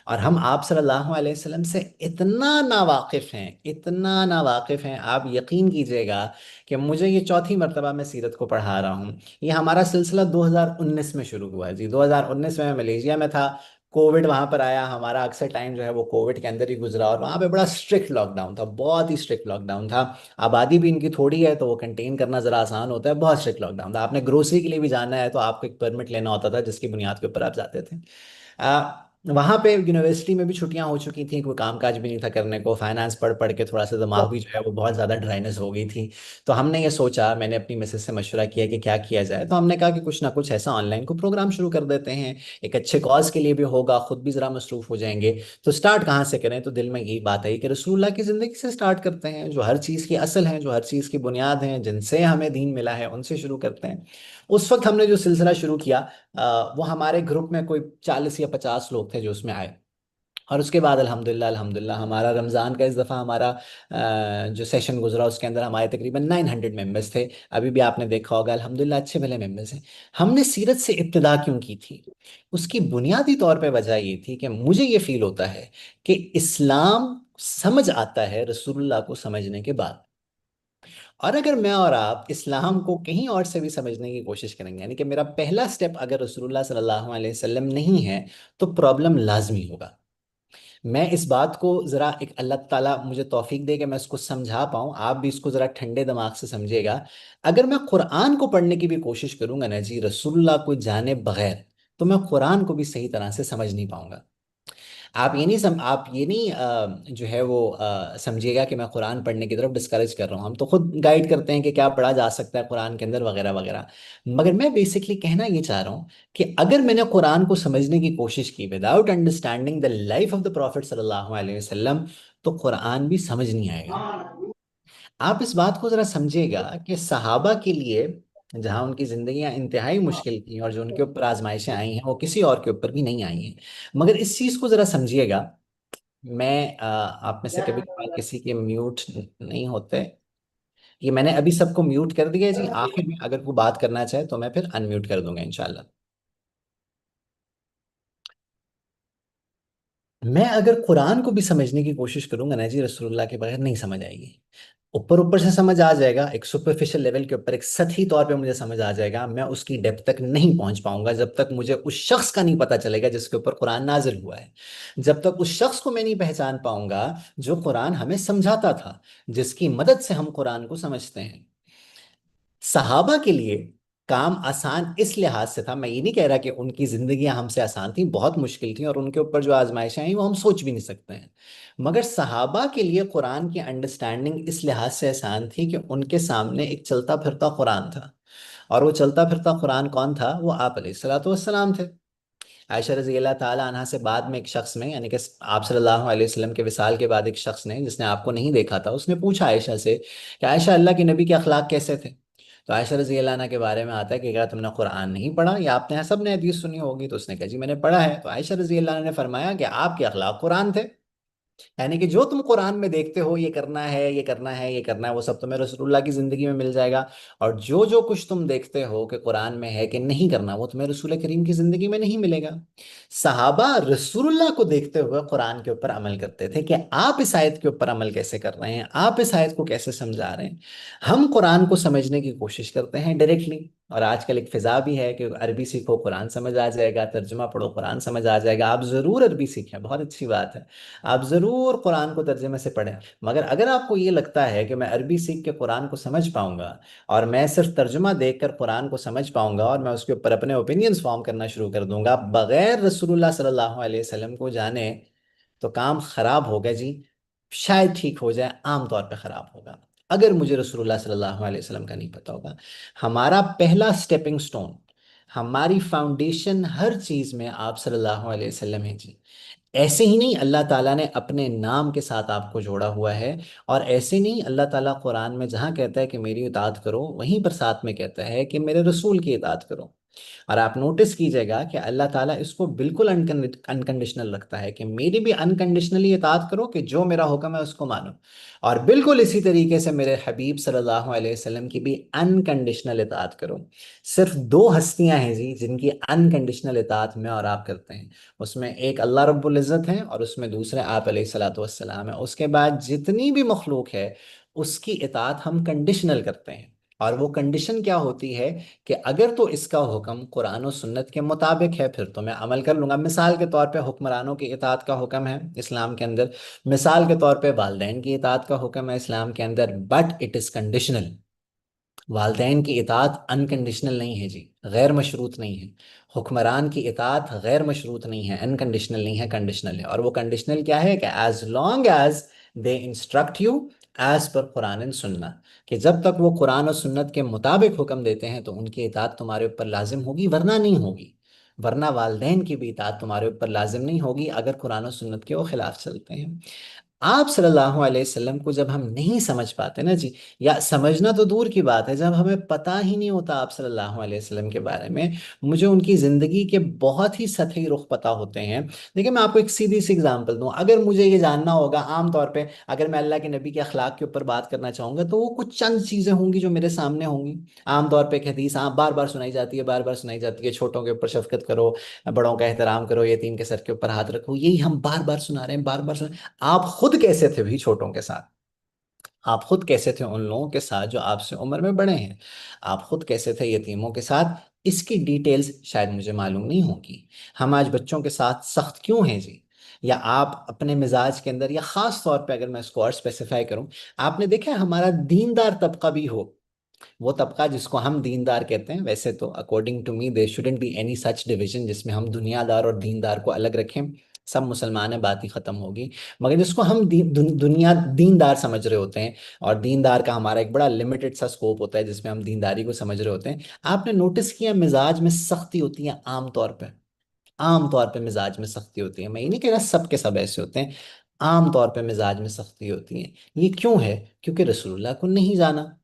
और हम आप सल्लल्लाहु अलैहि वसल्लम से इतना नावाकिफ़ हैं, इतना नावाकिफ़ हैं, आप यकीन कीजिएगा कि मुझे ये चौथी मरतबा मैं सीरत को पढ़ा रहा हूँ। ये हमारा सिलसिला 2019 में शुरू हुआ है जी। 2019 में मैं मलेशिया में था, कोविड वहाँ पर आया, हमारा अक्सर टाइम जो है वो कोविड के अंदर ही गुजरा, और वहाँ पे बड़ा स्ट्रिक्ट लॉकडाउन था, बहुत ही स्ट्रिक्ट लॉकडाउन था। आबादी भी इनकी थोड़ी है तो वो कंटेन करना ज़रा आसान होता है, बहुत स्ट्रिक्ट लॉकडाउन था। आपने ग्रोसरी के लिए भी जाना है तो आपको एक परमिट लेना होता था जिसकी बुनियाद के ऊपर आप जाते थे। वहाँ पे यूनिवर्सिटी में भी छुट्टियां हो चुकी थी, कोई कामकाज भी नहीं था करने को, फाइनेंस पढ़ पढ़ के थोड़ा सा दिमाग भी जो है वो बहुत ज़्यादा ड्राइनेस हो गई थी। तो हमने ये सोचा, मैंने अपनी मिसेस से मशवरा किया कि क्या किया जाए, तो हमने कहा कि कुछ ना कुछ ऐसा ऑनलाइन को प्रोग्राम शुरू कर देते हैं, एक अच्छे कॉज के लिए भी होगा, खुद भी ज़रा मसरूफ़ हो जाएंगे। तो स्टार्ट कहाँ से करें? तो दिल में यही बात आई कि रसूलुल्लाह की ज़िंदगी से स्टार्ट करते हैं, जो हर चीज़ की असल है, जो हर चीज़ की बुनियाद है, जिनसे हमें दीन मिला है, उनसे शुरू करते हैं। उस वक्त हमने जो सिलसिला शुरू किया, वो हमारे ग्रुप में कोई 40 या 50 लोग थे जो उसमें आए। और उसके बाद अल्हम्दुलिल्लाह अल्हम्दुलिल्लाह हमारा रमज़ान का इस दफ़ा हमारा जो सेशन गुजरा उसके अंदर हमारे तकरीबन 900 मेंबर्स थे। अभी भी आपने देखा होगा अल्हम्दुलिल्लाह अच्छे भले मेंबर्स हैं। हमने सीरत से इब्तिदा क्यों की थी? उसकी बुनियादी तौर पे वजह ये थी कि मुझे ये फील होता है कि इस्लाम समझ आता है रसूलुल्लाह को समझने के बाद। और अगर मैं और आप इस्लाम को कहीं और से भी समझने की कोशिश करेंगे, यानी कि मेरा पहला स्टेप अगर रसूलुल्लाह सल्लल्लाहु अलैहि वसल्लम नहीं है, तो प्रॉब्लम लाजमी होगा। मैं इस बात को ज़रा एक अल्लाह ताला मुझे तौफीक दे कि मैं इसको समझा पाऊँ, आप भी इसको ज़रा ठंडे दिमाग से समझिएगा। अगर मैं कुरान को पढ़ने की भी कोशिश करूंगा ना जी, रसूलुल्लाह को जाने बगैर, तो मैं कुरान को भी सही तरह से समझ नहीं पाऊंगा। आप ये नहीं जो है वो समझिएगा कि मैं कुरान पढ़ने की तरफ डिस्करेज कर रहा हूँ। हम तो खुद गाइड करते हैं कि क्या पढ़ा जा सकता है कुरान के अंदर वगैरह वगैरह। मगर मैं बेसिकली कहना ये चाह रहा हूँ कि अगर मैंने कुरान को समझने की कोशिश की without understanding the life of the prophet सल्लल्लाहु अलैहि वसल्लम, तो कुरान भी समझ नहीं आएगा। आप इस बात को जरा समझिएगा कि सहाबा के लिए जहां उनकी जिंदगियां इंतहाई मुश्किल थी और जो उनके ऊपर आजमाइशें आई हैं वो किसी और के ऊपर भी नहीं आई हैं। मगर इस चीज को जरा समझिएगा। मैं आप में से कभी कभार किसी के म्यूट नहीं होते। ये मैंने अभी सबको म्यूट कर दिया है जी, आखिर में अगर कोई बात करना चाहे तो मैं फिर अनम्यूट कर दूंगा इंशाल्लाह। मैं अगर कुरान को भी समझने की कोशिश करूंगा ना जी, रसूलुल्लाह के बगैर नहीं समझ आएगी। ऊपर ऊपर से समझ आ जाएगा, एक सुपरफिशियल लेवल के ऊपर, एक सतही तौर पे मुझे समझ आ जाएगा। मैं उसकी डेप्थ तक नहीं पहुंच पाऊंगा जब तक मुझे उस शख्स का नहीं पता चलेगा जिसके ऊपर कुरान नाजिल हुआ है। जब तक उस शख्स को मैं नहीं पहचान पाऊंगा जो कुरान हमें समझाता था, जिसकी मदद से हम कुरान को समझते हैं। सहाबा के लिए काम आसान इस लिहाज से था, मैं ये नहीं कह रहा कि उनकी जिंदगियां हमसे आसान थी, बहुत मुश्किल थी और उनके ऊपर जो आजमाइशें आई वो हम सोच भी नहीं सकते हैं। मगर सहाबा के लिए कुरान की अंडरस्टैंडिंग इस लिहाज से आसान थी कि उनके सामने एक चलता फिरता कुरान था। और वो चलता फिरता कुरान कौन था? वो आप अलैहिस्सलातु वस्सलाम थे। आयशा रजी अल्लाह ताला अन्हा से बाद में एक शख्स ने, यानी कि आप सल्लल्लाहु अलैहि वसल्लम के विसाल के बाद एक शख्स ने, जिसने आपको नहीं देखा था, उसने पूछा आयशा से कि आयशा, अल्लाह के नबी के अखलाक कैसे थे? तो आयशा रजी अल्लाह अन्हा के बारे में आता है कि क्या तुमने कुरान नहीं पढ़ा, या आपने सब ने हदीस सुनी होगी? तो उसने कहा जी मैंने पढ़ा है। तो आयशा रजी अल्लाह अन्हा ने फरमाया कि आपके अखलाक कुरान थे, यानी कि जो तुम कुरान में देखते हो, ये करना है, ये करना है, ये करना है, वो सब तुम्हें रसूलुल्लाह की जिंदगी में मिल जाएगा। और जो जो कुछ तुम देखते हो कि कुरान में है कि नहीं करना, वो तुम्हें रसूल करीम की जिंदगी में नहीं मिलेगा। सहाबा रसूलुल्लाह को देखते हुए कुरान के ऊपर अमल करते थे कि आप इस आयत के ऊपर अमल कैसे कर रहे हैं, आप इस आयत को कैसे समझा रहे हैं। हम कुरान को समझने की कोशिश करते हैं डायरेक्टली, और आजकल एक फिजा भी है कि अरबी सीखो कुरान समझ आ जाएगा, तर्जुमा पढ़ो कुरान समझ आ जाएगा। आप जरूर अरबी सीखें, बहुत अच्छी बात है, आप ज़रूर कुरान को तर्जुमे से पढ़ें। मगर अगर आपको ये लगता है कि मैं अरबी सीख के कुरान को समझ पाऊंगा और मैं सिर्फ तर्जुमा देखकर कुरान को समझ पाऊंगा और मैं उसके ऊपर अपने ओपिनियंस फॉर्म करना शुरू कर दूंगा बगैर रसूलुल्लाह सल्लल्लाहु अलैहि वसल्लम को जाने, तो काम खराब होगा जी। शायद ठीक हो जाए, आमतौर पर खराब होगा। अगर मुझे रसूलुल्लाह सल्लल्लाहु अलैहि वसल्लम का नहीं पता होगा, हमारा पहला स्टेपिंग स्टोन, हमारी फाउंडेशन हर चीज में आप सल्लल्लाहु अलैहि वसल्लम है जी। ऐसे ही नहीं अल्लाह ताला ने अपने नाम के साथ आपको जोड़ा हुआ है। और ऐसे नहीं अल्लाह ताला कुरान में जहाँ कहता है कि मेरी इताअत करो, वहीं पर साथ में कहता है कि मेरे रसूल की इताअत करो। और आप नोटिस कीजिएगा कि अल्लाह ताला इसको बिल्कुल अनकंडीशनल रखता है कि मेरी भी अनकंडीशनली इताअत करो, कि जो मेरा हुक्म है उसको मानो। और बिल्कुल इसी तरीके से मेरे हबीब सल्लल्लाहु अलैहि वसल्लम की भी अनकंडीशनल इताअत करो। सिर्फ दो हस्तियां हैं जी जिनकी अनकंडीशनल इताअत में और आप करते हैं। उसमें एक अल्लाह रब्बुल इज़्ज़त है और उसमें दूसरे आप अलैहिस्सलातु वस्सलाम है। उसके बाद जितनी भी मखलूक है उसकी इताअत हम कंडीशनल करते हैं। और वो कंडीशन क्या होती है कि अगर तो इसका हुक्म कुरान और सुन्नत के मुताबिक है फिर तो मैं अमल कर लूंगा। मिसाल के तौर पे हुक्मरानों की इताअत का हुक्म है इस्लाम के अंदर, मिसाल के तौर पे वालिदैन की इताअत का हुक्म है इस्लाम के अंदर, बट इट इज कंडीशनल। वालदैन की इताअत अनकंडीशनल नहीं है जी, गैर मशरूत नहीं है। हुक्मरान की इताअत गैर मशरूत नहीं है, अनकंडीशनल नहीं है, कंडीशनल है। और वो कंडीशनल क्या है कि as long as they instruct you as per Quran and सुन्ना, कि जब तक वो कुरान और सुन्नत के मुताबिक हुक्म देते हैं तो उनकी इताअत तुम्हारे ऊपर लाजिम होगी, वरना नहीं होगी। वरना वालदैन की भी इताअत तुम्हारे ऊपर लाजिम नहीं होगी अगर कुरान और सुन्नत के वो खिलाफ चलते हैं। आप सल्लल्लाहु अलैहि वसल्लम को जब हम नहीं समझ पाते ना जी, या समझना तो दूर की बात है, जब हमें पता ही नहीं होता आप सल्लल्लाहु अलैहि वसल्लम के बारे में, मुझे उनकी ज़िंदगी के बहुत ही सतही रुख पता होते हैं। देखिए मैं आपको एक सीधी सी एग्जांपल दूं, अगर मुझे ये जानना होगा आम तौर पे, अगर मैं अल्लाह के नबी के अखलाक के ऊपर बात करना चाहूंगा, तो वो कुछ चंद चीज़ें होंगी जो मेरे सामने होंगी। आमतौर पर एक हदीस आप बार बार सुनाई जाती है, बार बार सुनाई जाती है, छोटों के ऊपर शफकत करो, बड़ों का एहतराम करो, यतीम के सर के ऊपर हाथ रखो, यही हम बार बार सुना रहे हैं, बार बार। आप खुद कैसे थे भी छोटों के साथ? आप खुद कैसे थे उन लोगों के साथ जो आपसे उम्र में बड़े हैं? आप खुद कैसे थे यतीमों के साथ? इसकी डिटेल्स शायद मुझे मालूम नहीं होगी। हम आज बच्चों के साथ सख्त क्यों हैं जी? या आप अपने मिजाज के अंदर, या खास तौर पे अगर मैं इसको और स्पेसिफाई करूं, आपने देखा है हमारा दीनदार तबका भी हो, वो तबका जिसको हम दीनदार कहते हैं, वैसे तो according to me there shouldn't be any such division जिसमें हम दुनियादार और दीनदार को अलग रखें। सब मुसलमान है, बात ही खत्म होगी। मगर जिसको हम दुनिया दीनदार समझ रहे होते हैं, और दीनदार का हमारा एक बड़ा लिमिटेड सा स्कोप होता है जिसमें हम दीनदारी को समझ रहे होते हैं। आपने नोटिस किया मिजाज में सख्ती होती है आमतौर पर? आमतौर पे मिजाज में सख्ती होती है, मैं ये नहीं कह रहा सब के सब ऐसे होते हैं, आमतौर पे मिजाज में सख्ती होती है। ये क्यों है? क्योंकि रसूलुल्लाह को नहीं जाना।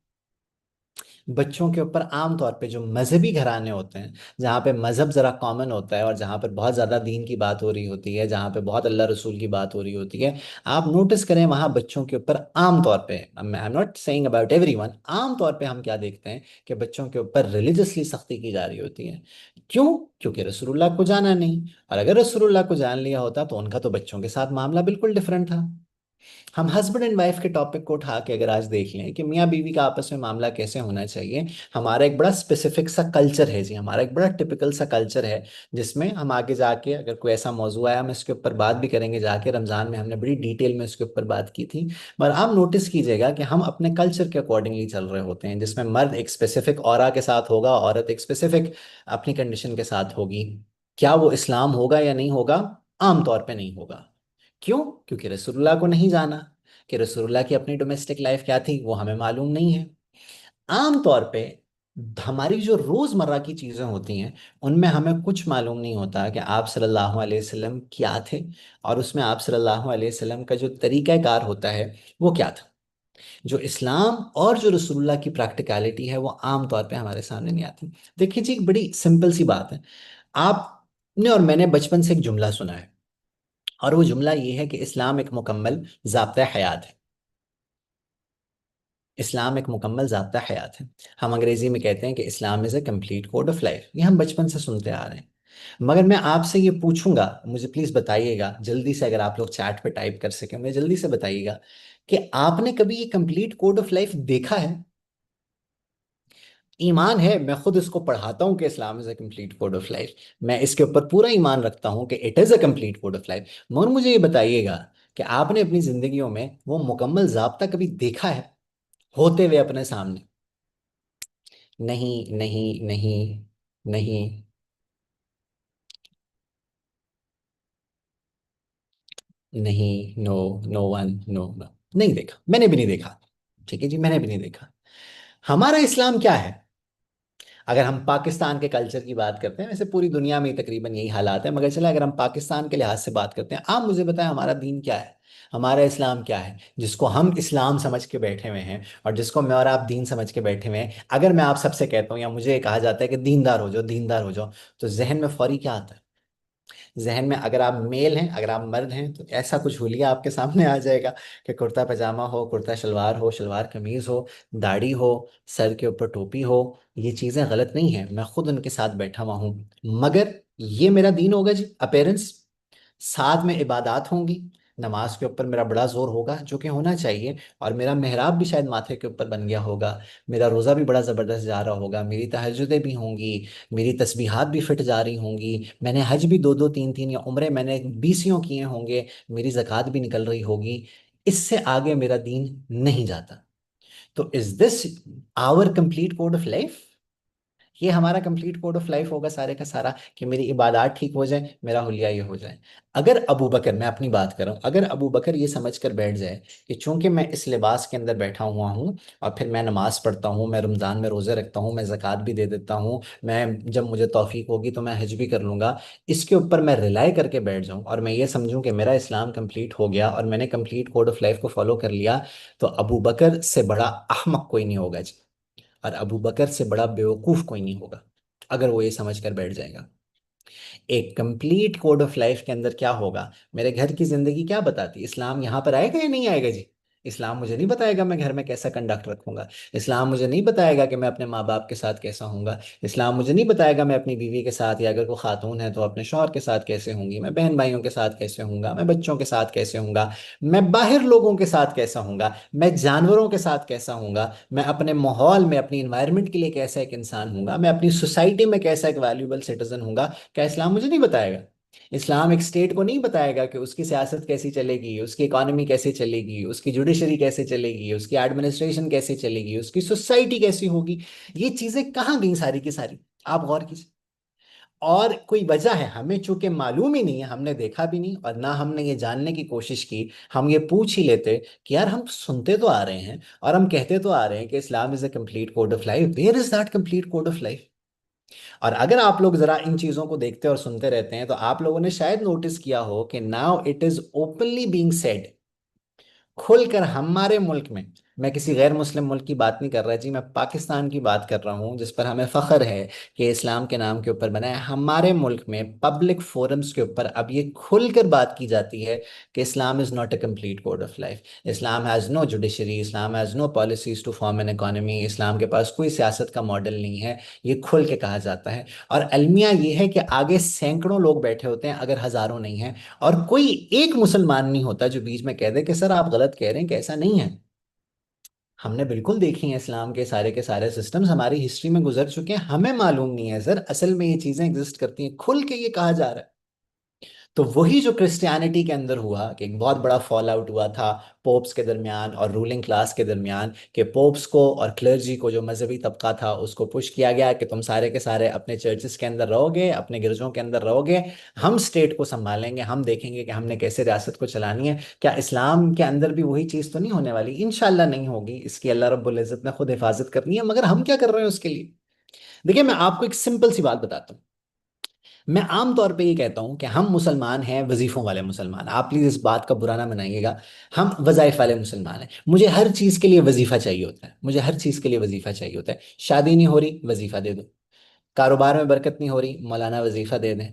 बच्चों के ऊपर आमतौर पे जो मजहबी घराने होते हैं, जहाँ पे मजहब जरा कॉमन होता है और जहाँ पर बहुत ज़्यादा दीन की बात हो रही होती है, जहाँ पे बहुत अल्लाह रसूल की बात हो रही होती है, आप नोटिस करें वहाँ बच्चों के ऊपर आमतौर पे, I am not saying about everyone, आमतौर पे हम क्या देखते हैं कि बच्चों के ऊपर रिलीजियसली सख्ती की जा रही होती है। क्यों? क्योंकि रसूलुल्लाह को जाना नहीं। और अगर रसूलुल्लाह को जान लिया होता तो उनका तो बच्चों के साथ मामला बिल्कुल डिफरेंट था। हम हस्बैंड एंड वाइफ के टॉपिक को उठा के अगर आज देख लें कि मियाँ बीवी का आपस में मामला कैसे होना चाहिए, हमारा एक बड़ा स्पेसिफिक सा कल्चर है जी, हमारा एक बड़ा टिपिकल सा कल्चर है, जिसमें हम आगे जाके अगर कोई ऐसा मौजू आया हम इसके ऊपर बात भी करेंगे जाके, रमज़ान में हमने बड़ी डिटेल में इसके ऊपर बात की थी। पर आप नोटिस कीजिएगा कि हम अपने कल्चर के अकॉर्डिंगली चल रहे होते हैं, जिसमें मर्द एक स्पेसिफिक ऑरा के साथ होगा, औरत एक स्पेसिफिक अपनी कंडीशन के साथ होगी। क्या वो इस्लाम होगा या नहीं होगा? आमतौर पे नहीं होगा। क्यों? क्योंकि रसूलुल्लाह को नहीं जाना। कि रसूलुल्लाह की अपनी डोमेस्टिक लाइफ क्या थी वो हमें मालूम नहीं है। आमतौर पे हमारी जो रोजमर्रा की चीजें होती हैं, उनमें हमें कुछ मालूम नहीं होता कि आप सल्लल्लाहु अलैहि वसल्लम क्या थे, और उसमें आप सल्लल्लाहु अलैहि वसल्लम का जो तरीक़ाकार होता है वो क्या था। जो इस्लाम और जो रसूलुल्लाह की प्रैक्टिकलिटी है वो आमतौर पे हमारे सामने नहीं आती। देखिए जी, एक बड़ी सिंपल सी बात है। आपने और मैंने बचपन से एक जुमला सुना है, और वो जुमला ये है कि इस्लाम एक मुकम्मल ज़ाब्ता हयात है। इस्लाम एक मुकम्मल ज़ाब्ता हयात है। हम अंग्रेजी में कहते हैं कि Islam is a complete code of life. ये हम बचपन से सुनते आ रहे हैं। मगर मैं आपसे ये पूछूंगा, मुझे प्लीज़ बताइएगा जल्दी से, अगर आप लोग चैट पे टाइप कर सकें, मुझे जल्दी से बताइएगा कि आपने कभी ये कंप्लीट कोड ऑफ लाइफ देखा है? ईमान है, मैं खुद इसको पढ़ाता हूँ कि Islam is a complete code of life. मैं इसके ऊपर पूरा ईमान रखता हूँ कि it is a complete code of life. मगर मुझे ये बताइएगा कि आपने अपनी जिंदगियों में वो मुकम्मल ज़ाब्ता कभी देखा है होते हुए अपने सामने? नहीं, नहीं, नहीं, नहीं, नहीं, no, no one, no, no, नहीं देखा, मैंने भी नहीं देखा। ठीक है जी, मैंने भी नहीं देखा। हमारा इस्लाम क्या है? अगर हम पाकिस्तान के कल्चर की बात करते हैं, वैसे पूरी दुनिया में ही तकरीबन यही हालात है, मगर चले अगर हम पाकिस्तान के लिहाज से बात करते हैं, आप मुझे बताएं हमारा दीन क्या है? हमारा इस्लाम क्या है जिसको हम इस्लाम समझ के बैठे हुए हैं, और जिसको मैं और आप दीन समझ के बैठे हुए हैं? अगर मैं आप सबसे कहता हूँ या मुझे कहा जाता है कि दीनदार हो जाओ, दीनदार हो जाओ, तो जहन में फौरी क्या आता है? जहन में, अगर आप मेल हैं, अगर आप मर्द हैं, तो ऐसा कुछ हुलिया आपके सामने आ जाएगा कि कुर्ता पजामा हो, कुर्ता शलवार हो, शलवार कमीज हो, दाढ़ी हो, सर के ऊपर टोपी हो। ये चीज़ें गलत नहीं हैं, मैं खुद उनके साथ बैठा हुआ हूँ। मगर ये मेरा दीन होगा जी? अपेरेंस, साथ में इबादत होंगी, नमाज के ऊपर मेरा बड़ा जोर होगा जो कि होना चाहिए, और मेरा मेहराब भी शायद माथे के ऊपर बन गया होगा, मेरा रोज़ा भी बड़ा ज़बरदस्त जा रहा होगा, मेरी तहज्जुदें भी होंगी, मेरी तस्बीहात भी फिट जा रही होंगी, मैंने हज भी दो दो तीन तीन या उम्रे मैंने बीसियों किए होंगे, मेरी ज़कात भी निकल रही होगी। इससे आगे मेरा दीन नहीं जाता। तो is this our complete code of life? ये हमारा कंप्लीट कोड ऑफ लाइफ होगा सारे का सारा, कि मेरी इबादत ठीक हो जाए, मेरा हुलिया ये हो जाए? अगर अबू बकर, मैं अपनी बात कर रहा हूँ, अगर अबू बकर ये समझ कर बैठ जाए कि चूंकि मैं इस लिबास के अंदर बैठा हुआ हूँ, और फिर मैं नमाज पढ़ता हूँ, मैं रमज़ान में रोज़े रखता हूँ, मैं ज़कात भी दे देता हूँ, मैं जब मुझे तौफीक होगी तो मैं हज भी कर लूँगा, इसके ऊपर मैं रिलाई करके बैठ जाऊँ और मैं ये समझूँ कि मेरा इस्लाम कंप्लीट हो गया और मैंने कंप्लीट कोड ऑफ लाइफ को फॉलो कर लिया, तो अबू बकर से बड़ा अहमक कोई नहीं होगा जी, और अबू बकर से बड़ा बेवकूफ़ कोई नहीं होगा, अगर वो ये समझ कर बैठ जाएगा। एक कंप्लीट कोड ऑफ लाइफ के अंदर क्या होगा? मेरे घर की जिंदगी क्या बताती, इस्लाम यहाँ पर आएगा या नहीं आएगा जी? इस्लाम मुझे नहीं बताएगा मैं घर में कैसा कंडक्ट रखूंगा। इस्लाम मुझे नहीं बताएगा कि मैं अपने माँ बाप के साथ कैसा हूँगा। इस्लाम मुझे नहीं बताएगा मैं अपनी बीवी के साथ, या अगर वो खातून है तो अपने शौहर के साथ कैसे होंगी, मैं बहन भाइयों के साथ कैसे होऊंगा, मैं बच्चों के साथ कैसे होऊंगा, मैं बाहर लोगों के साथ कैसा होऊंगा, मैं जानवरों के साथ कैसा होऊंगा, मैं अपने माहौल में अपनी इन्वायरमेंट के लिए कैसा एक इंसान होऊंगा, मैं अपनी सोसाइटी में कैसा एक वैल्यूबल सिटीजन होऊंगा। क्या इस्लाम मुझे नहीं बताएगा? इस्लाम एक स्टेट को नहीं बताएगा कि उसकी सियासत कैसी चलेगी, उसकी इकोनॉमी कैसे चलेगी, उसकी जुडिशरी कैसे चलेगी, उसकी एडमिनिस्ट्रेशन कैसे चलेगी, उसकी सोसाइटी कैसी होगी। ये चीजें कहाँ गई सारी की सारी? आप गौर कीजिए। और कोई वजह है, हमें चूंकि मालूम ही नहीं है, हमने देखा भी नहीं और ना हमने ये जानने की कोशिश की, हम ये पूछ ही लेते कि यार हम सुनते तो आ रहे हैं और हम कहते तो आ रहे हैं कि Islam is a complete code of life, where is that complete code of life? और अगर आप लोग जरा इन चीजों को देखते और सुनते रहते हैं तो आप लोगों ने शायद नोटिस किया हो कि now it is openly being said, खुलकर हमारे मुल्क में, मैं किसी गैर मुस्लिम मुल्क की बात नहीं कर रहा जी, मैं पाकिस्तान की बात कर रहा हूँ जिस पर हमें फख्र है कि इस्लाम के नाम के ऊपर बना है। हमारे मुल्क में पब्लिक फोरम्स के ऊपर अब ये खुलकर बात की जाती है कि Islam is not a complete code of life, Islam has no judiciary, Islam has no policies to form an economy, इस्लाम के पास कोई सियासत का मॉडल नहीं है। ये खुल के कहा जाता है। और अलमिया ये है कि आगे सैकड़ों लोग बैठे होते हैं, अगर हज़ारों नहीं हैं, और कोई एक मुसलमान नहीं होता जो बीच में कह दे कि सर आप गलत कह रहे हैं, कि ऐसा नहीं है। हमने बिल्कुल देखी है इस्लाम के सारे सिस्टम्स हमारी हिस्ट्री में गुजर चुके हैं, हमें मालूम नहीं है सर असल में ये चीजें एग्जिस्ट करती हैं, खुल के ये कहा जा रहा है। तो वही जो क्रिश्चियनिटी के अंदर हुआ कि एक बहुत बड़ा फॉल आउट हुआ था पोप्स के दरमियान और रूलिंग क्लास के दरमियान, कि पोप्स को और क्लर्जी को, जो मजहबी तबका था, उसको पुश किया गया कि तुम सारे के सारे अपने चर्चेस के अंदर रहोगे, अपने गिरजों के अंदर रहोगे, हम स्टेट को संभालेंगे, हम देखेंगे कि हमने कैसे रियासत को चलानी है। क्या इस्लाम के अंदर भी वही चीज़ तो नहीं होने वाली? इंशाल्लाह नहीं होगी, इसकी अल्लाह रब्बुल इज़्ज़त ने खुद हिफाजत करनी है, मगर हम क्या कर रहे हैं उसके लिए? देखिए मैं आपको एक सिंपल सी बात बताता हूँ। मैं आम तौर पे ये कहता हूं कि हम मुसलमान हैं, वजीफों वाले मुसलमान, आप प्लीज इस बात का बुरा ना मनाइएगा। हम वजाइफ वाले मुसलमान हैं, मुझे हर चीज के लिए वजीफा चाहिए होता है, मुझे हर चीज के लिए वजीफा चाहिए होता है। शादी नहीं हो रही, वजीफा दे दो। कारोबार में बरकत नहीं हो रही, मौलाना वजीफा दे दें।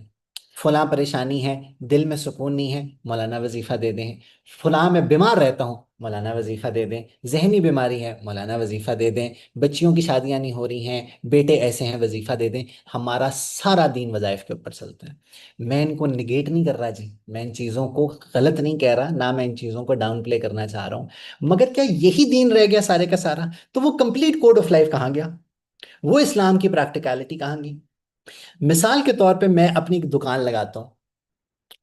फलां परेशानी है, दिल में सुकून नहीं है, मौलाना वजीफा दे दें। फलां मैं बीमार रहता हूँ, मौलाना वजीफा दे दें। जहनी बीमारी है, मौलाना वजीफा दे दें। बच्चियों की शादियां नहीं हो रही हैं, बेटे ऐसे हैं, वजीफा दे दें। हमारा सारा दीन वजाइफ के ऊपर चलता है। मैं इनको निगेट नहीं कर रहा जी, मैं इन चीज़ों को गलत नहीं कह रहा, ना मैं इन चीज़ों को डाउन प्ले करना चाह रहा हूँ। मगर क्या यही दीन रह गया सारे का सारा? तो वो कंप्लीट कोड ऑफ लाइफ कहाँ गया? वो इस्लाम की प्रैक्टिकलिटी कहाँ गई? मिसाल के तौर पे मैं अपनी एक दुकान लगाता हूँ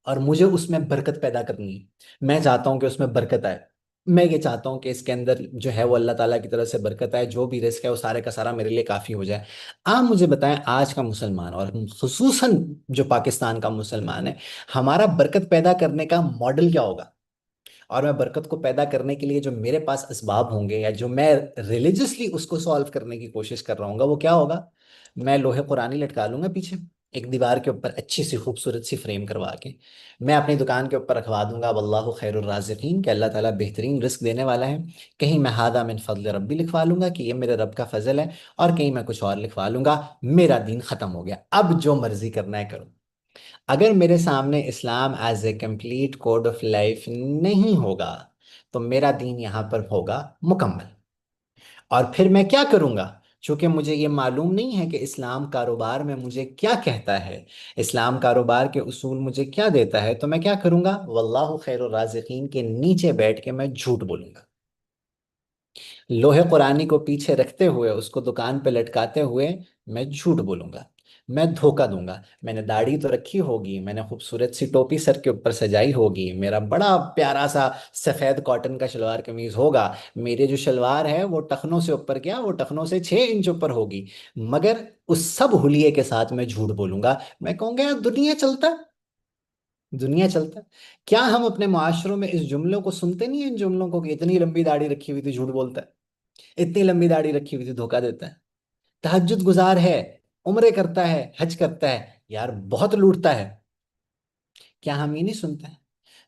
और मुझे उसमें बरकत पैदा करनी है, मैं चाहता हूँ कि उसमें बरकत आए। मैं ये चाहता हूँ कि इसके अंदर जो है वो अल्लाह ताला की तरफ से बरकत आए, जो भी रिस्क है वो सारे का सारा मेरे लिए काफ़ी हो जाए। आप मुझे बताएं, आज का मुसलमान और खुसूसन जो पाकिस्तान का मुसलमान है, हमारा बरकत पैदा करने का मॉडल क्या होगा? और मैं बरकत को पैदा करने के लिए जो मेरे पास असबाब होंगे, या जो मैं रिलीजियसली उसको सॉल्व करने की कोशिश कर रहा हूँ, वो क्या होगा? मैं लोहे कुरानी लटका लूंगा पीछे एक दीवार के ऊपर, अच्छी सी खूबसूरत सी फ्रेम करवा के। मैं अपनी दुकान के ऊपर रखवा दूंगा वल्लाहु खैरुर राज़िकीन, कि अल्लाह ताला बेहतरीन रिस्क देने वाला है। कहीं मैं हादा मिन फजल रब्बी लिखवा लूंगा कि ये मेरे रब का फजल है, और कहीं मैं कुछ और लिखवा लूंगा, मेरा दीन खत्म हो गया, अब जो मर्जी करना है करो। अगर मेरे सामने Islam as a complete code of life नहीं होगा, तो मेरा दीन यहाँ पर होगा मुकम्मल। और फिर मैं क्या करूँगा? चूंकि मुझे ये मालूम नहीं है कि इस्लाम कारोबार में मुझे क्या कहता है, इस्लाम कारोबार के उसूल मुझे क्या देता है, तो मैं क्या करूँगा? वल्लाहु खैरुर राज़िकीन के नीचे बैठ के मैं झूठ बोलूंगा। लोहे कुरानी को पीछे रखते हुए, उसको दुकान पे लटकाते हुए मैं झूठ बोलूंगा, मैं धोखा दूंगा। मैंने दाढ़ी तो रखी होगी, मैंने खूबसूरत सी टोपी सर के ऊपर सजाई होगी, मेरा बड़ा प्यारा सा सफेद कॉटन का शलवार कमीज होगा, मेरे जो शलवार है वो टखनों से ऊपर, क्या वो टखनों से 6 इंच ऊपर होगी, मगर उस सब हुलिये के साथ मैं झूठ बोलूंगा। मैं कहूंगा यार दुनिया चलता है, दुनिया चलता है। क्या हम अपने मुआशरों में इस जुमलों को सुनते नहीं है, इन जुमलों को कि इतनी लंबी दाढ़ी रखी हुई थी झूठ बोलता है, इतनी लंबी दाढ़ी रखी हुई थी धोखा देता है, तहज्जुद गुजार है, उम्रे करता है, हज करता है, यार बहुत लूटता है। क्या हम ये नहीं सुनते हैं?